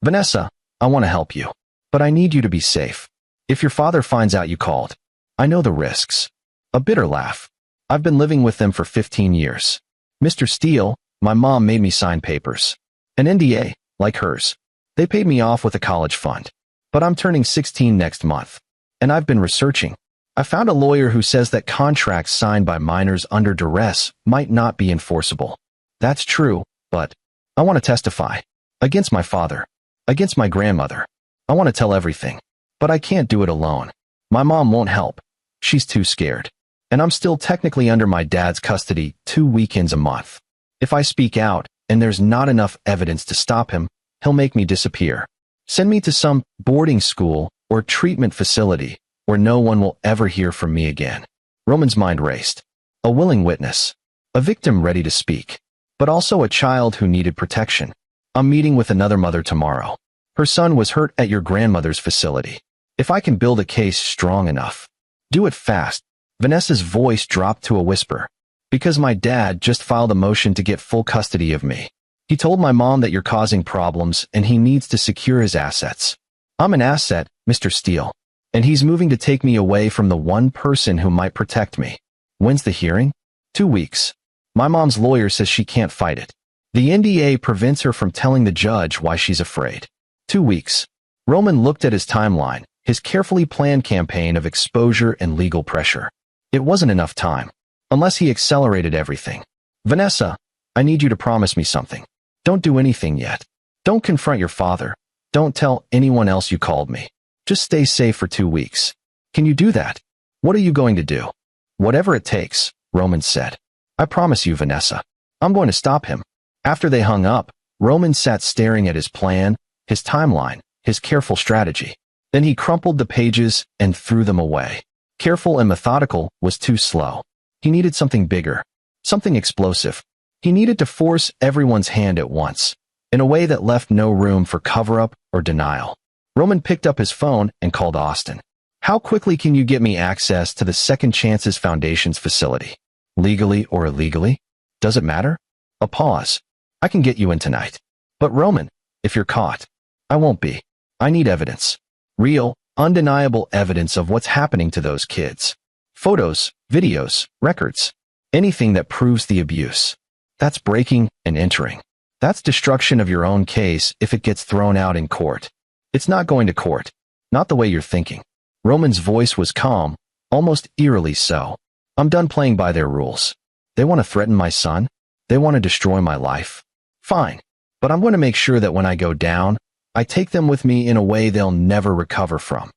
Vanessa, I want to help you. But I need you to be safe. If your father finds out you called, I know the risks. A bitter laugh. I've been living with them for 15 years. Mr. Steele, my mom made me sign papers. An NDA, like hers. They paid me off with a college fund. But I'm turning 16 next month. And I've been researching. I found a lawyer who says that contracts signed by minors under duress might not be enforceable. That's true, but I want to testify. Against my father. Against my grandmother. I want to tell everything. But I can't do it alone. My mom won't help. She's too scared. And I'm still technically under my dad's custody 2 weekends a month. If I speak out, and there's not enough evidence to stop him, he'll make me disappear. Send me to some boarding school or treatment facility where no one will ever hear from me again. Roman's mind raced. A willing witness. A victim ready to speak. But also a child who needed protection. I'm meeting with another mother tomorrow. Her son was hurt at your grandmother's facility. If I can build a case strong enough. Do it fast. Vanessa's voice dropped to a whisper. Because my dad just filed a motion to get full custody of me. He told my mom that you're causing problems and he needs to secure his assets. I'm an asset, Mr. Steele. And he's moving to take me away from the one person who might protect me. When's the hearing? 2 weeks. My mom's lawyer says she can't fight it. The NDA prevents her from telling the judge why she's afraid. 2 weeks. Roman looked at his timeline, his carefully planned campaign of exposure and legal pressure. It wasn't enough time. Unless he accelerated everything. Vanessa, I need you to promise me something. Don't do anything yet. Don't confront your father. Don't tell anyone else you called me. Just stay safe for 2 weeks. Can you do that? What are you going to do? Whatever it takes, Roman said. I promise you, Vanessa. I'm going to stop him. After they hung up, Roman sat staring at his plan, his timeline, his careful strategy. Then he crumpled the pages and threw them away. Careful and methodical was too slow. He needed something bigger, something explosive. He needed to force everyone's hand at once, in a way that left no room for cover-up or denial. Roman picked up his phone and called Austin. How quickly can you get me access to the Second Chances Foundation's facility? Legally or illegally? Does it matter? A pause. I can get you in tonight. But Roman, if you're caught, I won't be. I need evidence. Real, undeniable evidence of what's happening to those kids. Photos, videos, records. Anything that proves the abuse. That's breaking and entering. That's destruction of your own case if it gets thrown out in court. It's not going to court. Not the way you're thinking. Roman's voice was calm, almost eerily so. I'm done playing by their rules. They want to threaten my son? They want to destroy my life? Fine. But I'm going to make sure that when I go down, I take them with me in a way they'll never recover from.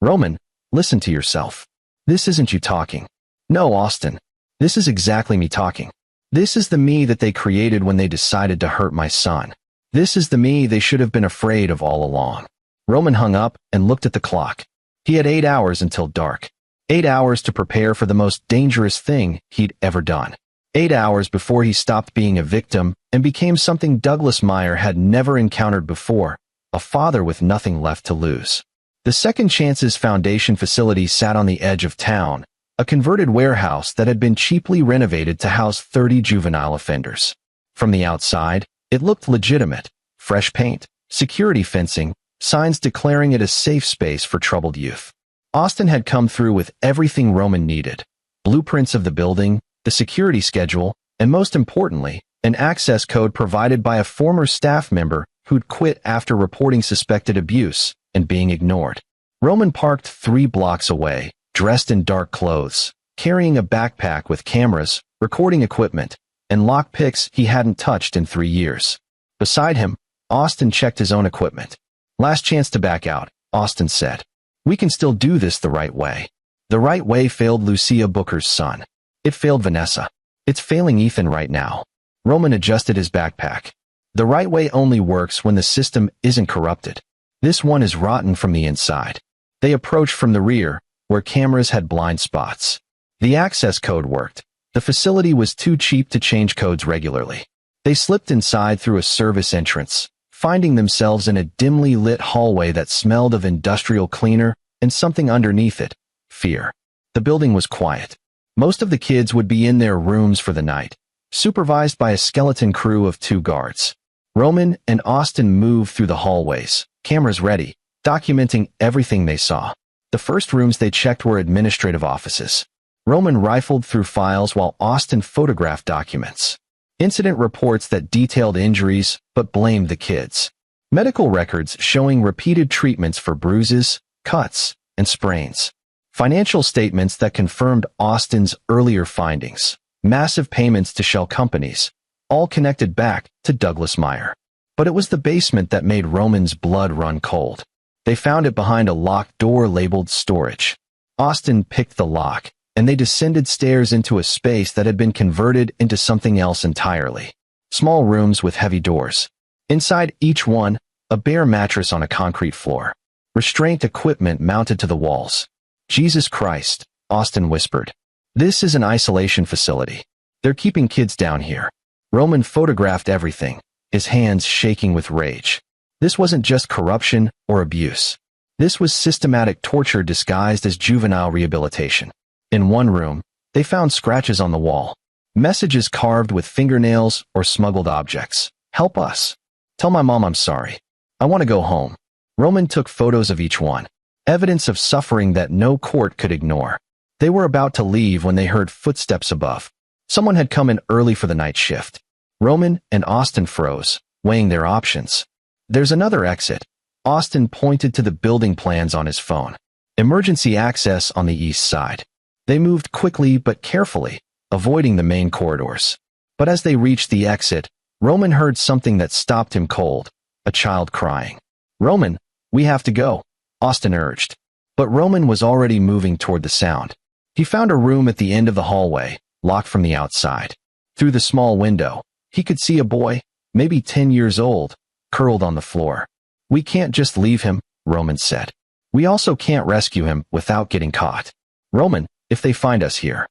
Roman, listen to yourself. This isn't you talking. No, Austin. This is exactly me talking. This is the me that they created when they decided to hurt my son. This is the me they should have been afraid of all along. Roman hung up and looked at the clock. He had 8 hours until dark. 8 hours to prepare for the most dangerous thing he'd ever done. 8 hours before he stopped being a victim and became something Douglas Meyer had never encountered before, a father with nothing left to lose. The Second Chances Foundation facility sat on the edge of town, a converted warehouse that had been cheaply renovated to house 30 juvenile offenders. From the outside, it looked legitimate: fresh paint, security fencing, signs declaring it a safe space for troubled youth. Austin had come through with everything Roman needed: blueprints of the building, the security schedule, and most importantly, an access code provided by a former staff member who'd quit after reporting suspected abuse and being ignored. Roman parked 3 blocks away, dressed in dark clothes, carrying a backpack with cameras, recording equipment, and lockpicks he hadn't touched in 3 years. Beside him, Austin checked his own equipment. "Last chance to back out," Austin said. "We can still do this the right way." The right way failed Lucia Booker's son. It failed Vanessa. It's failing Ethan right now. Roman adjusted his backpack. The right way only works when the system isn't corrupted. This one is rotten from the inside. They approached from the rear, where cameras had blind spots. The access code worked. The facility was too cheap to change codes regularly. They slipped inside through a service entrance, finding themselves in a dimly lit hallway that smelled of industrial cleaner and something underneath it: fear. The building was quiet. Most of the kids would be in their rooms for the night, supervised by a skeleton crew of 2 guards. Roman and Austin moved through the hallways, cameras ready, documenting everything they saw. The first rooms they checked were administrative offices. Roman rifled through files while Austin photographed documents. Incident reports that detailed injuries but blamed the kids. Medical records showing repeated treatments for bruises, cuts, and sprains. Financial statements that confirmed Austin's earlier findings. Massive payments to shell companies, all connected back to Douglas Meyer. But it was the basement that made Roman's blood run cold. They found it behind a locked door labeled storage. Austin picked the lock, and they descended stairs into a space that had been converted into something else entirely. Small rooms with heavy doors. Inside each one, a bare mattress on a concrete floor. Restraint equipment mounted to the walls. "Jesus Christ," Austin whispered. "This is an isolation facility. They're keeping kids down here." Roman photographed everything, his hands shaking with rage. This wasn't just corruption or abuse. This was systematic torture disguised as juvenile rehabilitation. In one room, they found scratches on the wall. Messages carved with fingernails or smuggled objects. "Help us. Tell my mom I'm sorry. I want to go home." Roman took photos of each one. Evidence of suffering that no court could ignore. They were about to leave when they heard footsteps above. Someone had come in early for the night shift. Roman and Austin froze, weighing their options. "There's another exit." Austin pointed to the building plans on his phone. "Emergency access on the east side." They moved quickly but carefully, avoiding the main corridors. But as they reached the exit, Roman heard something that stopped him cold: a child crying. "Roman, we have to go," Austin urged. But Roman was already moving toward the sound. He found a room at the end of the hallway, locked from the outside. Through the small window, he could see a boy, maybe 10 years old, curled on the floor. "We can't just leave him," Roman said. "We also can't rescue him without getting caught. Roman, if they find us here,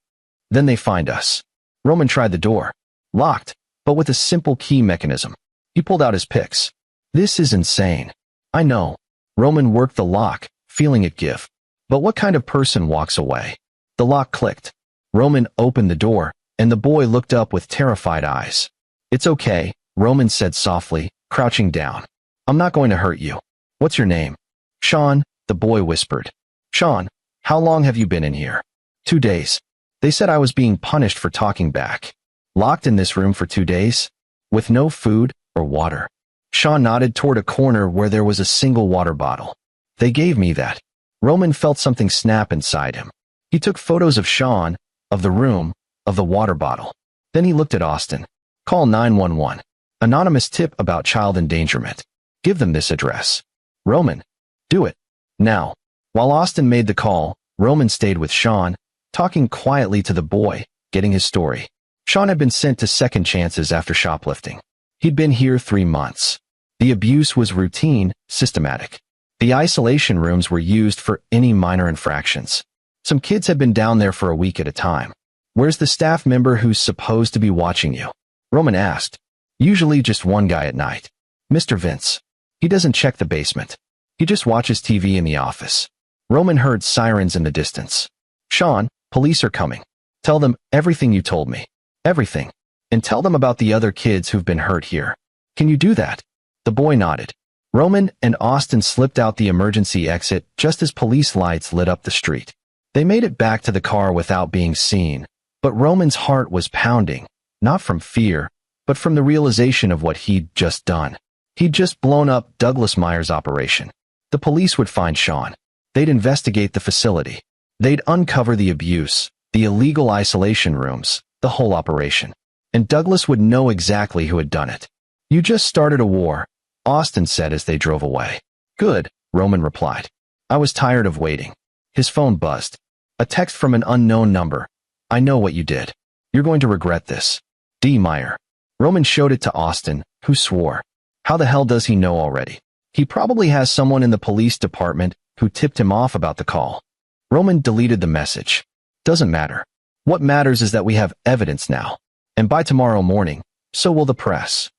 then they find us." Roman tried the door. Locked, but with a simple key mechanism. He pulled out his picks. "This is insane." "I know." Roman worked the lock, feeling it give. But what kind of person walks away? The lock clicked. Roman opened the door, and the boy looked up with terrified eyes. "It's okay," Roman said softly, crouching down. "I'm not going to hurt you. What's your name?" "Sean," the boy whispered. "Sean, how long have you been in here?" 2 days. They said I was being punished for talking back." "Locked in this room for 2 days? With no food or water?" Sean nodded toward a corner where there was a single water bottle. "They gave me that." Roman felt something snap inside him. He took photos of Sean, of the room, of the water bottle. Then he looked at Austin. "Call 911. Anonymous tip about child endangerment. Give them this address." "Roman, do it. Now." While Austin made the call, Roman stayed with Sean, talking quietly to the boy, getting his story. Sean had been sent to Second Chances after shoplifting. He'd been here 3 months. The abuse was routine, systematic. The isolation rooms were used for any minor infractions. Some kids had been down there for a week at a time. "Where's the staff member who's supposed to be watching you?" Roman asked. "Usually just one guy at night. Mr. Vince." He doesn't check the basement. He just watches TV in the office. Roman heard sirens in the distance. Sean, police are coming. Tell them everything you told me. Everything. And tell them about the other kids who've been hurt here. Can you do that? The boy nodded. Roman and Austin slipped out the emergency exit just as police lights lit up the street. They made it back to the car without being seen, but Roman's heart was pounding, not from fear, but from the realization of what he'd just done. He'd just blown up Douglas Meyer's operation. The police would find Sean. They'd investigate the facility. They'd uncover the abuse, the illegal isolation rooms, the whole operation. And Douglas would know exactly who had done it. You just started a war, Austin said as they drove away. Good, Roman replied. I was tired of waiting. His phone buzzed. A text from an unknown number. I know what you did. You're going to regret this. D. Meyer. Roman showed it to Austin, who swore. How the hell does he know already? He probably has someone in the police department who tipped him off about the call. Roman deleted the message. Doesn't matter. What matters is that we have evidence now. And by tomorrow morning, so will the press.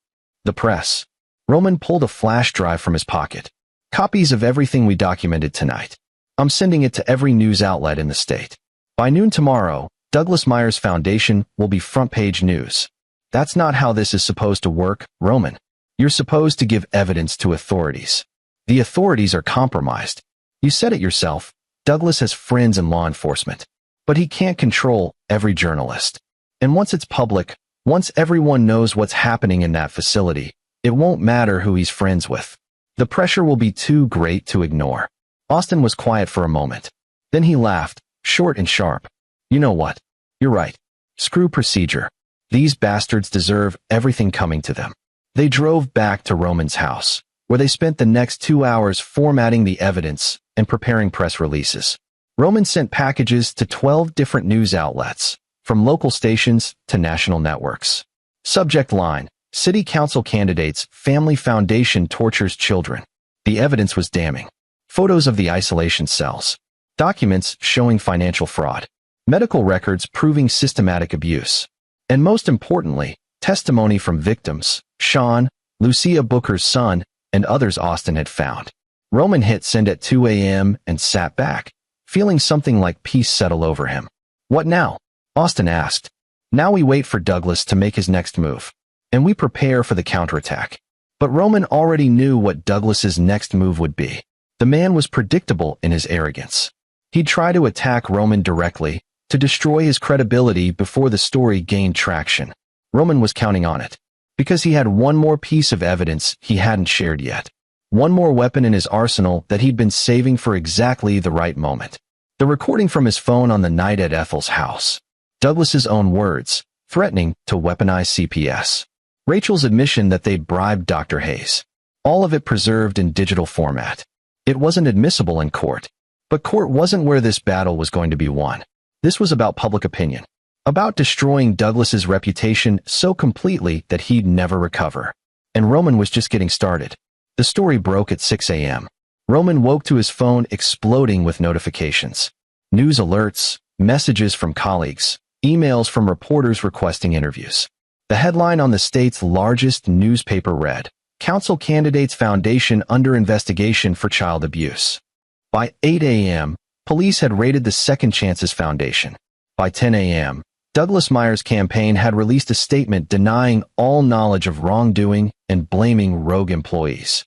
The press. Roman pulled a flash drive from his pocket. Copies of everything we documented tonight. I'm sending it to every news outlet in the state. By noon tomorrow, Douglas Meyer's Foundation will be front-page news. That's not how this is supposed to work, Roman. You're supposed to give evidence to authorities. The authorities are compromised. You said it yourself. Douglas has friends in law enforcement. But he can't control every journalist. And once it's public, once everyone knows what's happening in that facility, it won't matter who he's friends with. The pressure will be too great to ignore. Austin was quiet for a moment. Then he laughed, short and sharp. You know what? You're right. Screw procedure. These bastards deserve everything coming to them. They drove back to Roman's house, where they spent the next 2 hours formatting the evidence and preparing press releases. Roman sent packages to 12 different news outlets, from local stations to national networks. Subject line: City Council candidates, Family Foundation tortures children. The evidence was damning. Photos of the isolation cells. Documents showing financial fraud. Medical records proving systematic abuse. And most importantly, testimony from victims, Sean, Lucia Booker's son, and others Austin had found. Roman hit send at 2 a.m. and sat back, feeling something like peace settle over him. What now? Austin asked. Now we wait for Douglas to make his next move. And we prepare for the counterattack. But Roman already knew what Douglas's next move would be. The man was predictable in his arrogance. He'd try to attack Roman directly, to destroy his credibility before the story gained traction. Roman was counting on it. Because he had one more piece of evidence he hadn't shared yet. One more weapon in his arsenal that he'd been saving for exactly the right moment. The recording from his phone on the night at Ethel's house. Douglas's own words, threatening to weaponize CPS. Rachel's admission that they'd bribed Dr. Hayes. All of it preserved in digital format. It wasn't admissible in court. But court wasn't where this battle was going to be won. This was about public opinion. About destroying Douglas's reputation so completely that he'd never recover. And Roman was just getting started. The story broke at 6 a.m. Roman woke to his phone exploding with notifications. News alerts, messages from colleagues, emails from reporters requesting interviews. The headline on the state's largest newspaper read, Council Candidates Foundation under investigation for child abuse. By 8 a.m., police had raided the Second Chances Foundation. By 10 a.m., Douglas Meyer's campaign had released a statement denying all knowledge of wrongdoing and blaming rogue employees.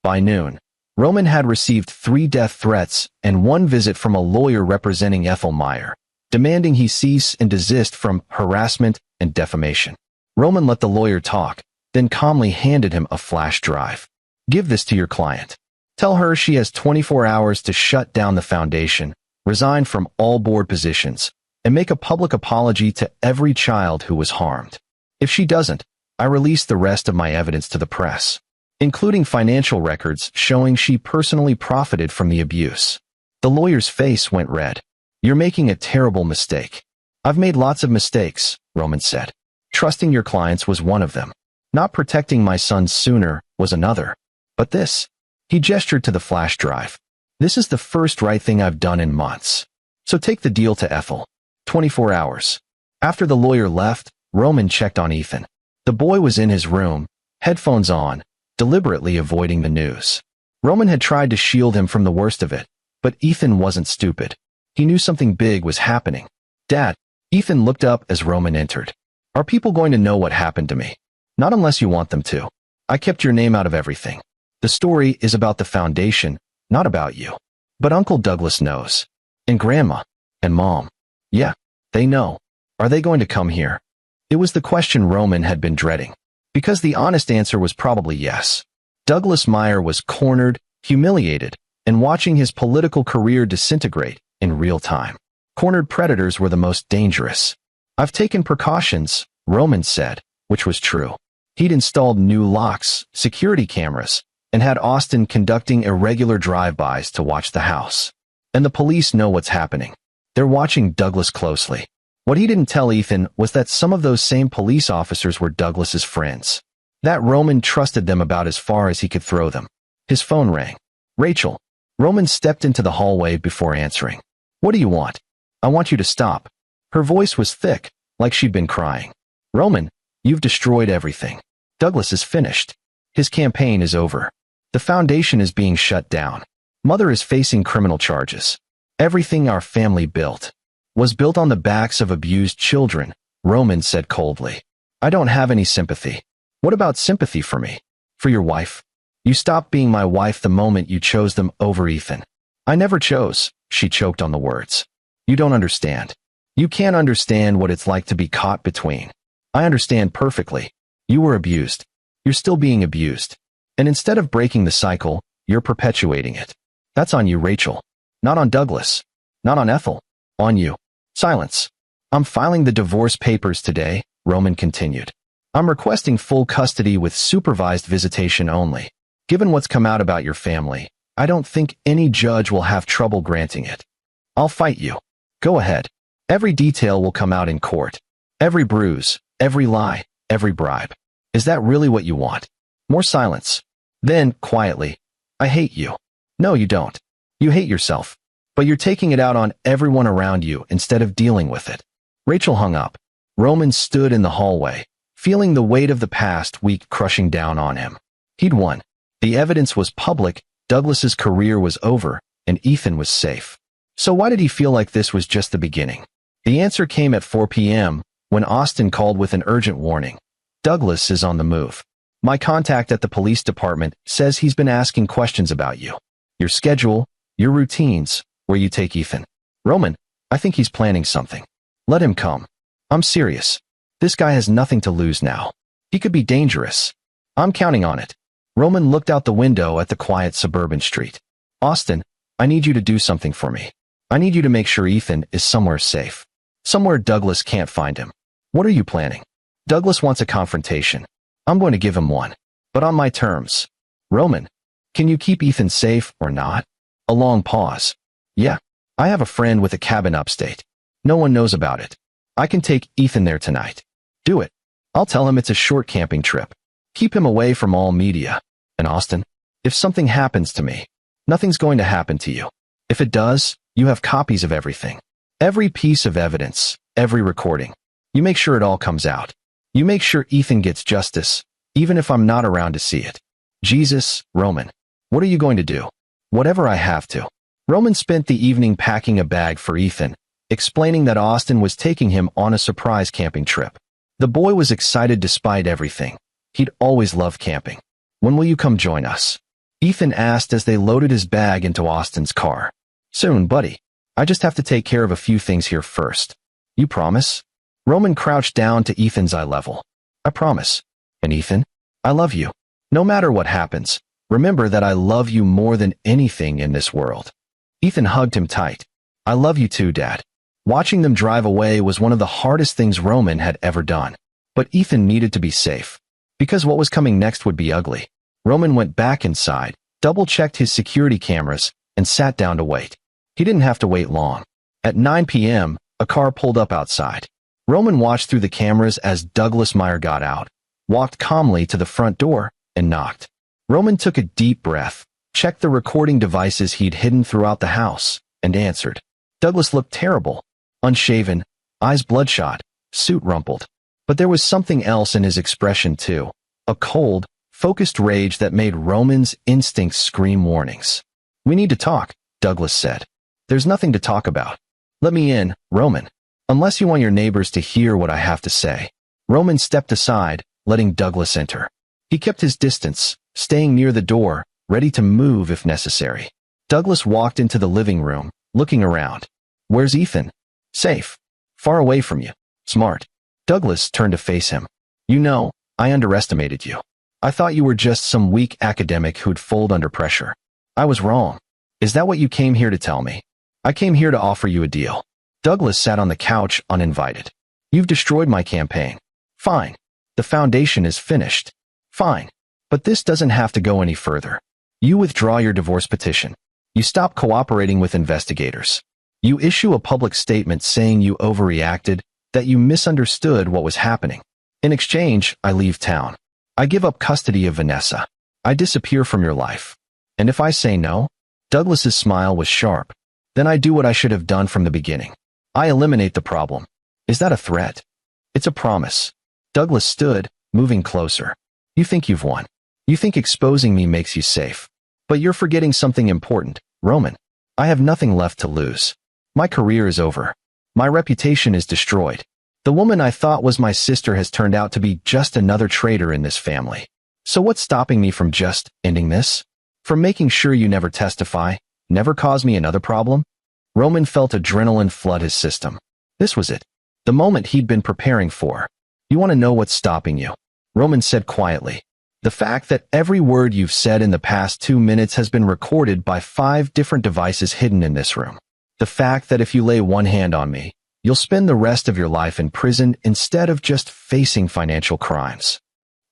By noon, Roman had received 3 death threats and 1 visit from a lawyer representing Ethel Meyer, demanding he cease and desist from harassment and defamation. Roman let the lawyer talk, then calmly handed him a flash drive. Give this to your client. Tell her she has 24 hours to shut down the foundation, resign from all board positions, and make a public apology to every child who was harmed. If she doesn't, I release the rest of my evidence to the press, including financial records showing she personally profited from the abuse. The lawyer's face went red. You're making a terrible mistake. I've made lots of mistakes, Roman said. Trusting your clients was one of them. Not protecting my son sooner was another. But this, he gestured to the flash drive. This is the first right thing I've done in months. So take the deal to Ethel. 24 hours. After the lawyer left, Roman checked on Ethan. The boy was in his room, headphones on, deliberately avoiding the news. Roman had tried to shield him from the worst of it, but Ethan wasn't stupid. He knew something big was happening. "Dad," Ethan looked up as Roman entered. "Are people going to know what happened to me?" "Not unless you want them to. I kept your name out of everything. The story is about the foundation, not about you." "But Uncle Douglas knows. And Grandma. And Mom." "Yeah, they know. Are they going to come here?" It was the question Roman had been dreading. Because the honest answer was probably yes. Douglas Meyer was cornered, humiliated, and watching his political career disintegrate in real time. Cornered predators were the most dangerous. "I've taken precautions," Roman said, which was true. He'd installed new locks, security cameras, and had Austin conducting irregular drive-bys to watch the house. And the police know what's happening. They're watching Douglas closely. What he didn't tell Ethan was that some of those same police officers were Douglas's friends. That Roman trusted them about as far as he could throw them. His phone rang. "Rachel." Roman stepped into the hallway before answering. "What do you want?" "I want you to stop." Her voice was thick, like she'd been crying. "Roman, you've destroyed everything. Douglas is finished. His campaign is over. The foundation is being shut down. Mother is facing criminal charges. Everything our family built was built on the backs of abused children," Roman said coldly. "I don't have any sympathy." "What about sympathy for me? For your wife? You stopped being my wife the moment you chose them over Ethan." "I never chose," she choked on the words. "You don't understand. You can't understand what it's like to be caught between. I understand perfectly. You were abused. You're still being abused. And instead of breaking the cycle, you're perpetuating it. That's on you, Rachel. Not on Douglas. Not on Ethel. On you." Silence. "I'm filing the divorce papers today," Roman continued. "I'm requesting full custody with supervised visitation only. Given what's come out about your family, I don't think any judge will have trouble granting it. I'll fight you. Go ahead. Every detail will come out in court. Every bruise, every lie, every bribe. Is that really what you want?" More silence. Then, quietly, "I hate you." "No, you don't. You hate yourself. But you're taking it out on everyone around you instead of dealing with it." Rachel hung up. Roman stood in the hallway, feeling the weight of the past week crushing down on him. He'd won. The evidence was public, Douglas's career was over, and Ethan was safe. So why did he feel like this was just the beginning? The answer came at 4 p.m. when Austin called with an urgent warning. "Douglas is on the move. My contact at the police department says he's been asking questions about you. Your schedule, your routines, where you take Ethan." "Roman, I think he's planning something. Let him come. I'm serious. This guy has nothing to lose now. He could be dangerous. I'm counting on it." Roman looked out the window at the quiet suburban street. "Austin, I need you to do something for me. I need you to make sure Ethan is somewhere safe. Somewhere Douglas can't find him." "What are you planning?" "Douglas wants a confrontation. I'm going to give him one. But on my terms." "Roman, can you keep Ethan safe or not?" A long pause. "Yeah. I have a friend with a cabin upstate. No one knows about it. I can take Ethan there tonight." "Do it. I'll tell him it's a short camping trip. Keep him away from all media. And Austin, if something happens to me, nothing's going to happen to you. If it does, you have copies of everything. Every piece of evidence, every recording. You make sure it all comes out. You make sure Ethan gets justice, even if I'm not around to see it." "Jesus, Roman. What are you going to do?" "Whatever I have to." Roman spent the evening packing a bag for Ethan, explaining that Austin was taking him on a surprise camping trip. The boy was excited despite everything. He'd always loved camping. "When will you come join us?" Ethan asked as they loaded his bag into Austin's car. "Soon, buddy. I just have to take care of a few things here first." "You promise?" Roman crouched down to Ethan's eye level. "I promise. And Ethan, I love you. No matter what happens, remember that I love you more than anything in this world." Ethan hugged him tight. "I love you too, Dad." Watching them drive away was one of the hardest things Roman had ever done. But Ethan needed to be safe. Because what was coming next would be ugly. Roman went back inside, double-checked his security cameras, and sat down to wait. He didn't have to wait long. At 9 p.m., a car pulled up outside. Roman watched through the cameras as Douglas Meyer got out, walked calmly to the front door, and knocked. Roman took a deep breath, checked the recording devices he'd hidden throughout the house, and answered. Douglas looked terrible. Unshaven, eyes bloodshot, suit rumpled. But there was something else in his expression too. A cold, focused rage that made Roman's instincts scream warnings. "We need to talk," Douglas said. "There's nothing to talk about. Let me in, Roman. Unless you want your neighbors to hear what I have to say." Roman stepped aside, letting Douglas enter. He kept his distance, staying near the door, ready to move if necessary. Douglas walked into the living room, looking around. "Where's Ethan?" "Safe. Far away from you. Smart." Douglas turned to face him. "You know, I underestimated you. I thought you were just some weak academic who'd fold under pressure. I was wrong. Is that what you came here to tell me?" "I came here to offer you a deal." Douglas sat on the couch uninvited. "You've destroyed my campaign. Fine. The foundation is finished. Fine. But this doesn't have to go any further. You withdraw your divorce petition. You stop cooperating with investigators. You issue a public statement saying you overreacted, that you misunderstood what was happening. In exchange, I leave town. I give up custody of Vanessa. I disappear from your life. And if I say no?" Douglas's smile was sharp. "Then I do what I should have done from the beginning. I eliminate the problem. Is that a threat?" "It's a promise." Douglas stood, moving closer. "You think you've won. You think exposing me makes you safe. But you're forgetting something important, Roman. I have nothing left to lose. My career is over. My reputation is destroyed. The woman I thought was my sister has turned out to be just another traitor in this family. So what's stopping me from just ending this? From making sure you never testify, never cause me another problem?" Roman felt adrenaline flood his system. This was it. The moment he'd been preparing for. "You want to know what's stopping you?" Roman said quietly. "The fact that every word you've said in the past 2 minutes has been recorded by 5 different devices hidden in this room. The fact that if you lay one hand on me, you'll spend the rest of your life in prison instead of just facing financial crimes."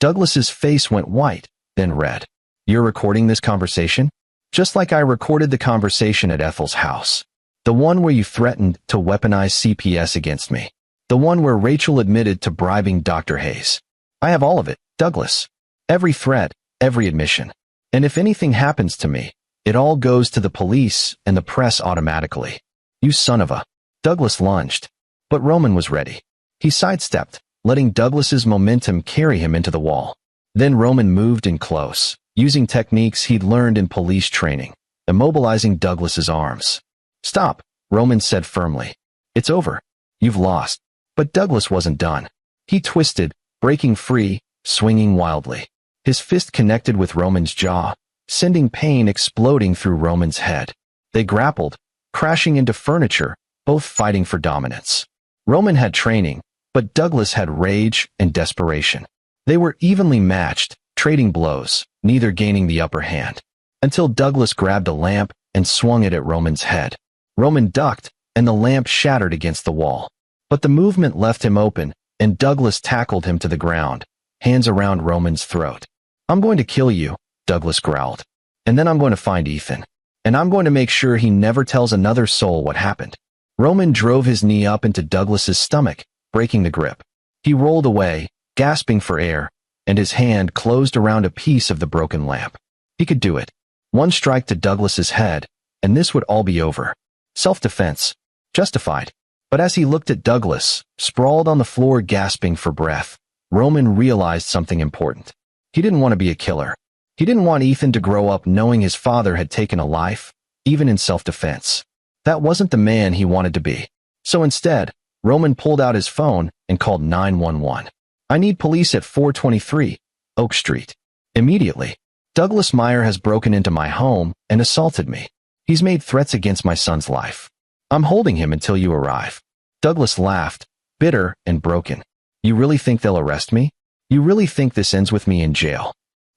Douglas's face went white, then red. "You're recording this conversation? Just like I recorded the conversation at Ethel's house. The one where you threatened to weaponize CPS against me. The one where Rachel admitted to bribing Dr. Hayes. I have all of it, Douglas. Every threat, every admission. And if anything happens to me, it all goes to the police and the press automatically. You son of a..." Douglas lunged. But Roman was ready. He sidestepped, letting Douglas's momentum carry him into the wall. Then Roman moved in close, using techniques he'd learned in police training, immobilizing Douglas's arms. "Stop," Roman said firmly. "It's over. You've lost." But Douglas wasn't done. He twisted, breaking free, swinging wildly. His fist connected with Roman's jaw, sending pain exploding through Roman's head. They grappled, crashing into furniture, both fighting for dominance. Roman had training, but Douglas had rage and desperation. They were evenly matched, trading blows, neither gaining the upper hand. Until Douglas grabbed a lamp and swung it at Roman's head. Roman ducked, and the lamp shattered against the wall. But the movement left him open, and Douglas tackled him to the ground, hands around Roman's throat. "I'm going to kill you," Douglas growled. "And then I'm going to find Ethan. And I'm going to make sure he never tells another soul what happened." Roman drove his knee up into Douglas's stomach, breaking the grip. He rolled away, gasping for air, and his hand closed around a piece of the broken lamp. He could do it. One strike to Douglas's head, and this would all be over. Self-defense. Justified. But as he looked at Douglas, sprawled on the floor gasping for breath, Roman realized something important. He didn't want to be a killer. He didn't want Ethan to grow up knowing his father had taken a life, even in self-defense. That wasn't the man he wanted to be. So instead, Roman pulled out his phone and called 911. "I need police at 423 Oak Street. Immediately. Douglas Meyer has broken into my home and assaulted me. He's made threats against my son's life. I'm holding him until you arrive." Douglas laughed, bitter and broken. "You really think they'll arrest me? You really think this ends with me in jail?"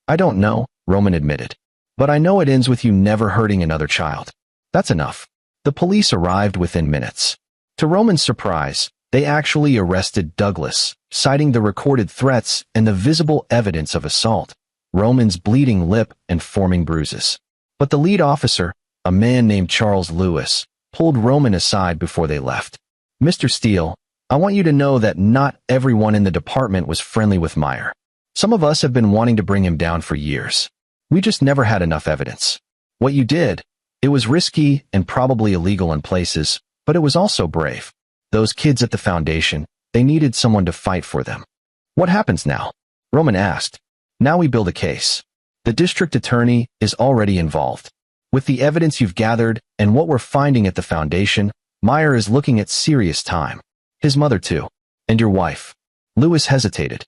"I don't know," Roman admitted. "But I know it ends with you never hurting another child. That's enough." The police arrived within minutes. To Roman's surprise, they actually arrested Douglas, citing the recorded threats and the visible evidence of assault, Roman's bleeding lip and forming bruises. But the lead officer, a man named Charles Lewis, pulled Roman aside before they left. "Mr. Steele, I want you to know that not everyone in the department was friendly with Meyer. Some of us have been wanting to bring him down for years. We just never had enough evidence. What you did, it was risky and probably illegal in places, but it was also brave. Those kids at the foundation, they needed someone to fight for them." "What happens now?" Roman asked. Now we build a case. The district attorney is already involved. With the evidence you've gathered and what we're finding at the foundation, Meyer is looking at serious time. His mother too. And your wife. Lewis hesitated.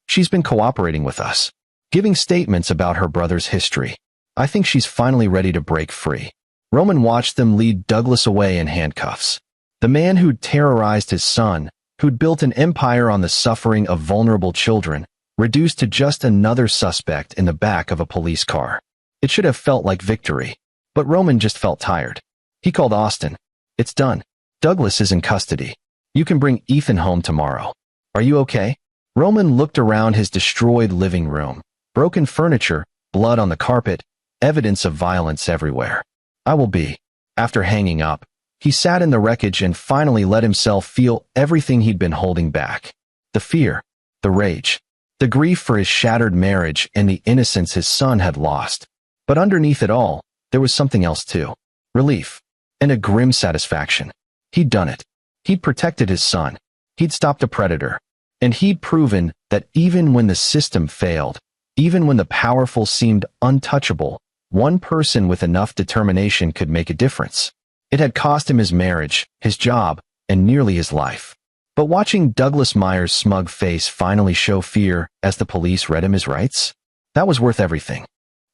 She's been cooperating with us, giving statements about her brother's history. I think she's finally ready to break free. Roman watched them lead Douglas away in handcuffs. The man who'd terrorized his son, who'd built an empire on the suffering of vulnerable children, reduced to just another suspect in the back of a police car. It should have felt like victory, but Roman just felt tired. He called Austin. It's done. Douglas is in custody. You can bring Ethan home tomorrow. Are you okay? Roman looked around his destroyed living room. Broken furniture, blood on the carpet, evidence of violence everywhere. I will be. After hanging up, he sat in the wreckage and finally let himself feel everything he'd been holding back. The fear, the rage, the grief for his shattered marriage and the innocence his son had lost. But underneath it all, there was something else too. Relief. And a grim satisfaction. He'd done it. He'd protected his son. He'd stopped a predator. And he'd proven that even when the system failed, even when the powerful seemed untouchable, one person with enough determination could make a difference. It had cost him his marriage, his job, and nearly his life. But watching Douglas Meyer's smug face finally show fear as the police read him his rights, that was worth everything.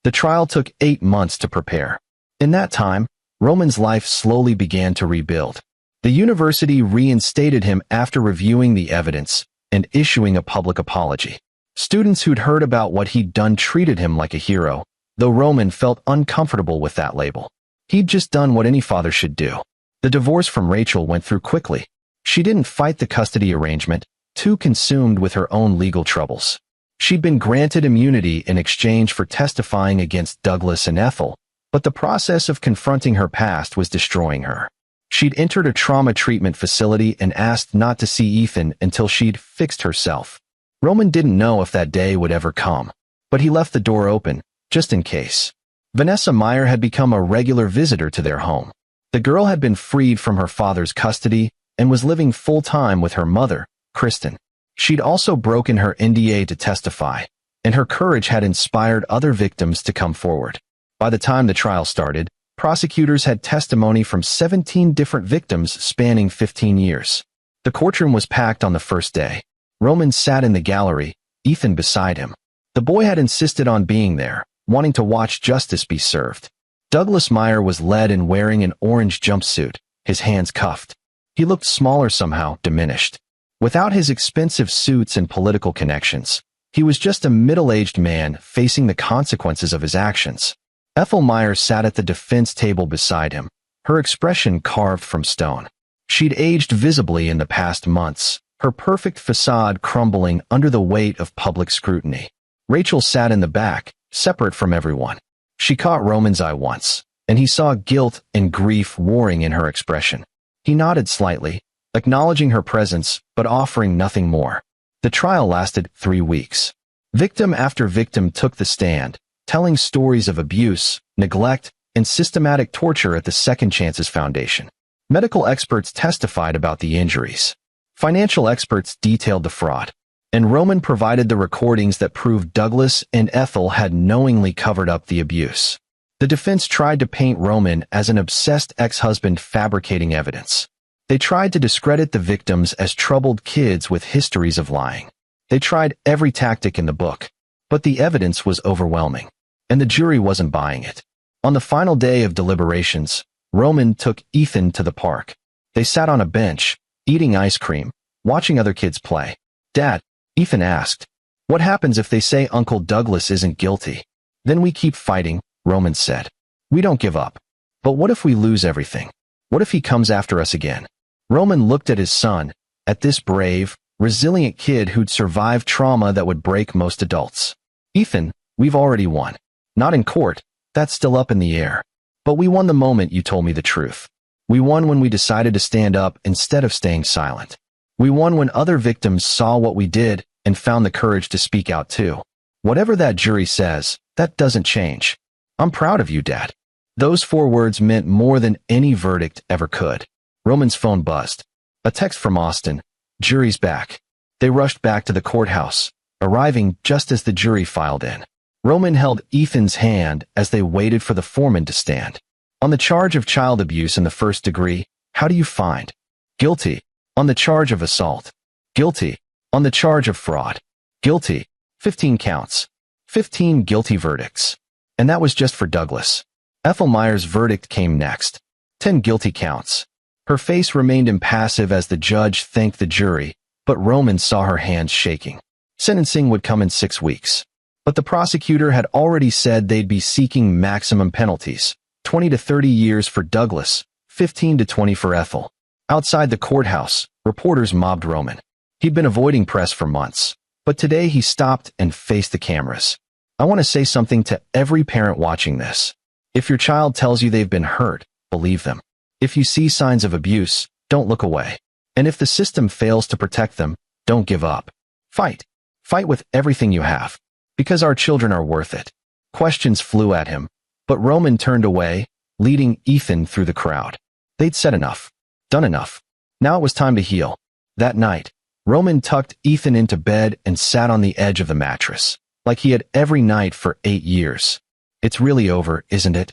The trial took 8 months to prepare. In that time, Roman's life slowly began to rebuild. The university reinstated him after reviewing the evidence and issuing a public apology. Students who'd heard about what he'd done treated him like a hero, though Roman felt uncomfortable with that label. He'd just done what any father should do. The divorce from Rachel went through quickly. She didn't fight the custody arrangement, too consumed with her own legal troubles. She'd been granted immunity in exchange for testifying against Douglas and Ethel, but the process of confronting her past was destroying her. She'd entered a trauma treatment facility and asked not to see Ethan until she'd fixed herself. Roman didn't know if that day would ever come, but he left the door open, just in case. Vanessa Meyer had become a regular visitor to their home. The girl had been freed from her father's custody and was living full-time with her mother, Kristen. She'd also broken her NDA to testify, and her courage had inspired other victims to come forward. By the time the trial started, prosecutors had testimony from 17 different victims spanning 15 years. The courtroom was packed on the first day. Roman sat in the gallery, Ethan beside him. The boy had insisted on being there, wanting to watch justice be served. Douglas Meyer was led in wearing an orange jumpsuit, his hands cuffed. He looked smaller somehow, diminished. Without his expensive suits and political connections, he was just a middle-aged man facing the consequences of his actions. Ethel Meyer sat at the defense table beside him, her expression carved from stone. She'd aged visibly in the past months, her perfect facade crumbling under the weight of public scrutiny. Rachel sat in the back, separate from everyone. She caught Roman's eye once, and he saw guilt and grief warring in her expression. He nodded slightly, acknowledging her presence, but offering nothing more. The trial lasted 3 weeks. Victim after victim took the stand, telling stories of abuse, neglect, and systematic torture at the Second Chances Foundation. Medical experts testified about the injuries. Financial experts detailed the fraud. And Roman provided the recordings that proved Douglas and Ethel had knowingly covered up the abuse. The defense tried to paint Roman as an obsessed ex-husband fabricating evidence. They tried to discredit the victims as troubled kids with histories of lying. They tried every tactic in the book, but the evidence was overwhelming, and the jury wasn't buying it. On the final day of deliberations, Roman took Ethan to the park. They sat on a bench, eating ice cream, watching other kids play. "Dad," Ethan asked, "what happens if they say Uncle Douglas isn't guilty?" "Then we keep fighting," Roman said. "We don't give up. But what if we lose everything? What if he comes after us again?" Roman looked at his son, at this brave, resilient kid who'd survived trauma that would break most adults. "Ethan, we've already won. Not in court, that's still up in the air. But we won the moment you told me the truth. We won when we decided to stand up instead of staying silent. We won when other victims saw what we did and found the courage to speak out too. Whatever that jury says, that doesn't change. I'm proud of you, Dad." Those 4 words meant more than any verdict ever could. Roman's phone buzzed. A text from Austin. "Jury's back." They rushed back to the courthouse, arriving just as the jury filed in. Roman held Ethan's hand as they waited for the foreman to stand. On the charge of child abuse in the first degree, how do you find? Guilty. On the charge of assault. Guilty. On the charge of fraud. Guilty. 15 counts. 15 guilty verdicts. And that was just for Douglas. Ethel Meyer's verdict came next. 10 guilty counts. Her face remained impassive as the judge thanked the jury, but Roman saw her hands shaking. Sentencing would come in 6 weeks. But the prosecutor had already said they'd be seeking maximum penalties, 20 to 30 years for Douglas, 15 to 20 for Ethel. Outside the courthouse, reporters mobbed Roman. He'd been avoiding press for months, but today he stopped and faced the cameras. I want to say something to every parent watching this. If your child tells you they've been hurt, believe them. If you see signs of abuse, don't look away. And if the system fails to protect them, don't give up. Fight. Fight with everything you have. Because our children are worth it. Questions flew at him, but Roman turned away, leading Ethan through the crowd. They'd said enough. Done enough. Now it was time to heal. That night, Roman tucked Ethan into bed and sat on the edge of the mattress, like he had every night for 8 years. It's really over, isn't it?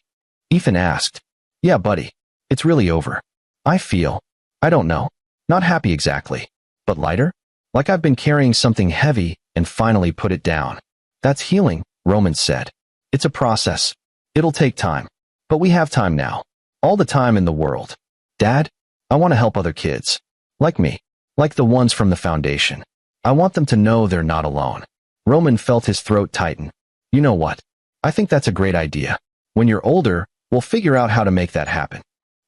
Ethan asked. Yeah, buddy. It's really over. I feel, I don't know, not happy exactly, but lighter? Like I've been carrying something heavy and finally put it down. That's healing, Roman said. It's a process. It'll take time. But we have time now. All the time in the world. Dad, I want to help other kids. Like me. Like the ones from the foundation. I want them to know they're not alone. Roman felt his throat tighten. You know what? I think that's a great idea. When you're older, we'll figure out how to make that happen.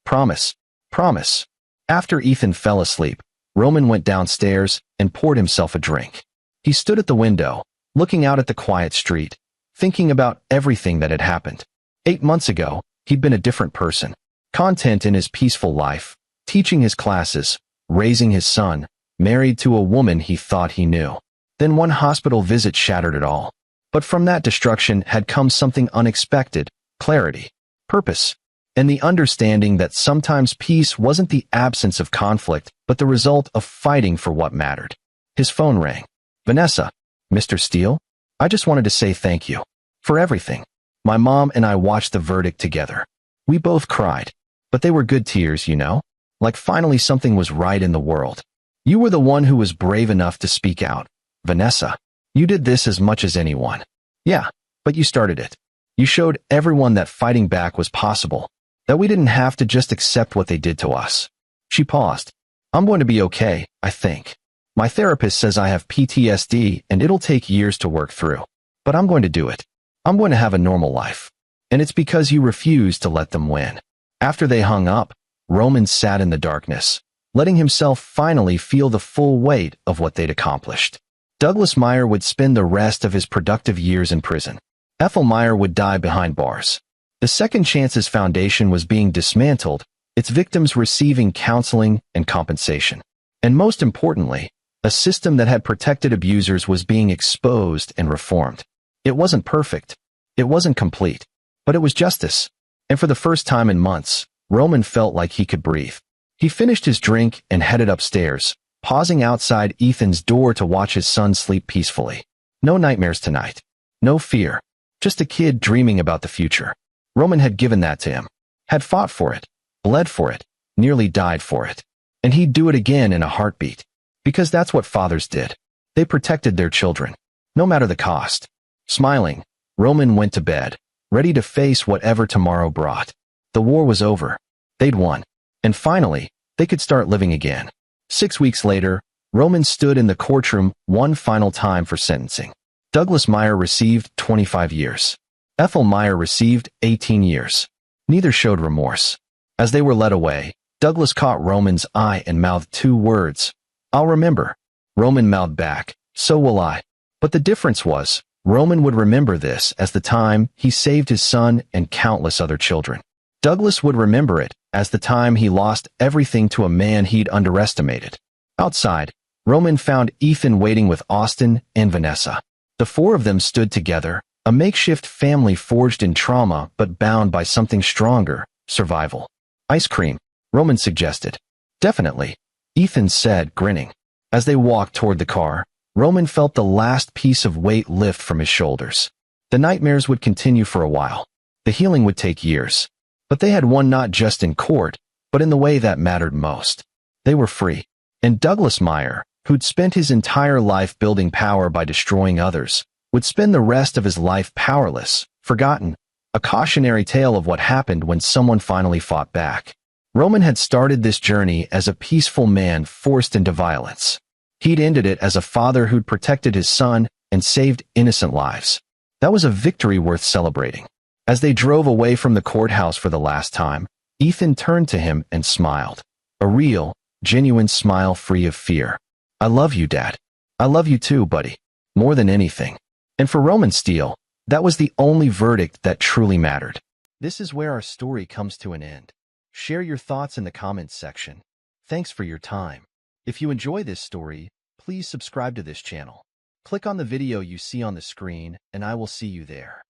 Promise. Promise. After Ethan fell asleep, Roman went downstairs and poured himself a drink. He stood at the window, looking out at the quiet street, thinking about everything that had happened. 8 months ago, he'd been a different person. Content in his peaceful life, teaching his classes, raising his son, married to a woman he thought he knew. Then one hospital visit shattered it all. But from that destruction had come something unexpected, clarity, purpose, and the understanding that sometimes peace wasn't the absence of conflict, but the result of fighting for what mattered. His phone rang. Vanessa, Mr. Steele, I just wanted to say thank you. For everything. My mom and I watched the verdict together. We both cried. But they were good tears, you know? Like finally something was right in the world. You were the one who was brave enough to speak out. Vanessa, you did this as much as anyone. Yeah, but you started it. You showed everyone that fighting back was possible. That we didn't have to just accept what they did to us. She paused. I'm going to be okay, I think. My therapist says I have PTSD and it'll take years to work through. But I'm going to do it. I'm going to have a normal life. And it's because you refused to let them win. After they hung up, Roman sat in the darkness, letting himself finally feel the full weight of what they'd accomplished. Douglas Meyer would spend the rest of his productive years in prison. Ethel Meyer would die behind bars. The Second Chances Foundation was being dismantled, its victims receiving counseling and compensation. And most importantly, a system that had protected abusers was being exposed and reformed. It wasn't perfect. It wasn't complete. But it was justice. And for the first time in months, Roman felt like he could breathe. He finished his drink and headed upstairs, pausing outside Ethan's door to watch his son sleep peacefully. No nightmares tonight. No fear. Just a kid dreaming about the future. Roman had given that to him. Had fought for it. Bled for it. Nearly died for it. And he'd do it again in a heartbeat. Because that's what fathers did. They protected their children. No matter the cost. Smiling, Roman went to bed, ready to face whatever tomorrow brought. The war was over. They'd won. And finally, they could start living again. 6 weeks later, Roman stood in the courtroom one final time for sentencing. Douglas Meyer received 25 years. Ethel Meyer received 18 years. Neither showed remorse. As they were led away, Douglas caught Roman's eye and mouthed 2 words. I'll remember. Roman mouthed back, so will I. But the difference was, Roman would remember this as the time he saved his son and countless other children. Douglas would remember it as the time he lost everything to a man he'd underestimated. Outside, Roman found Ethan waiting with Austin and Vanessa. The 4 of them stood together, a makeshift family forged in trauma but bound by something stronger, survival. Ice cream, Roman suggested. Definitely, Ethan said, grinning. As they walked toward the car, Roman felt the last piece of weight lift from his shoulders. The nightmares would continue for a while. The healing would take years. But they had won not just in court, but in the way that mattered most. They were free. And Douglas Meyer, who'd spent his entire life building power by destroying others, would spend the rest of his life powerless, forgotten, a cautionary tale of what happened when someone finally fought back. Roman had started this journey as a peaceful man forced into violence. He'd ended it as a father who'd protected his son and saved innocent lives. That was a victory worth celebrating. As they drove away from the courthouse for the last time, Ethan turned to him and smiled. A real, genuine smile free of fear. "I love you, Dad. I love you too, buddy. More than anything." And for Roman Steele, that was the only verdict that truly mattered. This is where our story comes to an end. Share your thoughts in the comments section. Thanks for your time. If you enjoy this story, please subscribe to this channel. Click on the video you see on the screen, and I will see you there.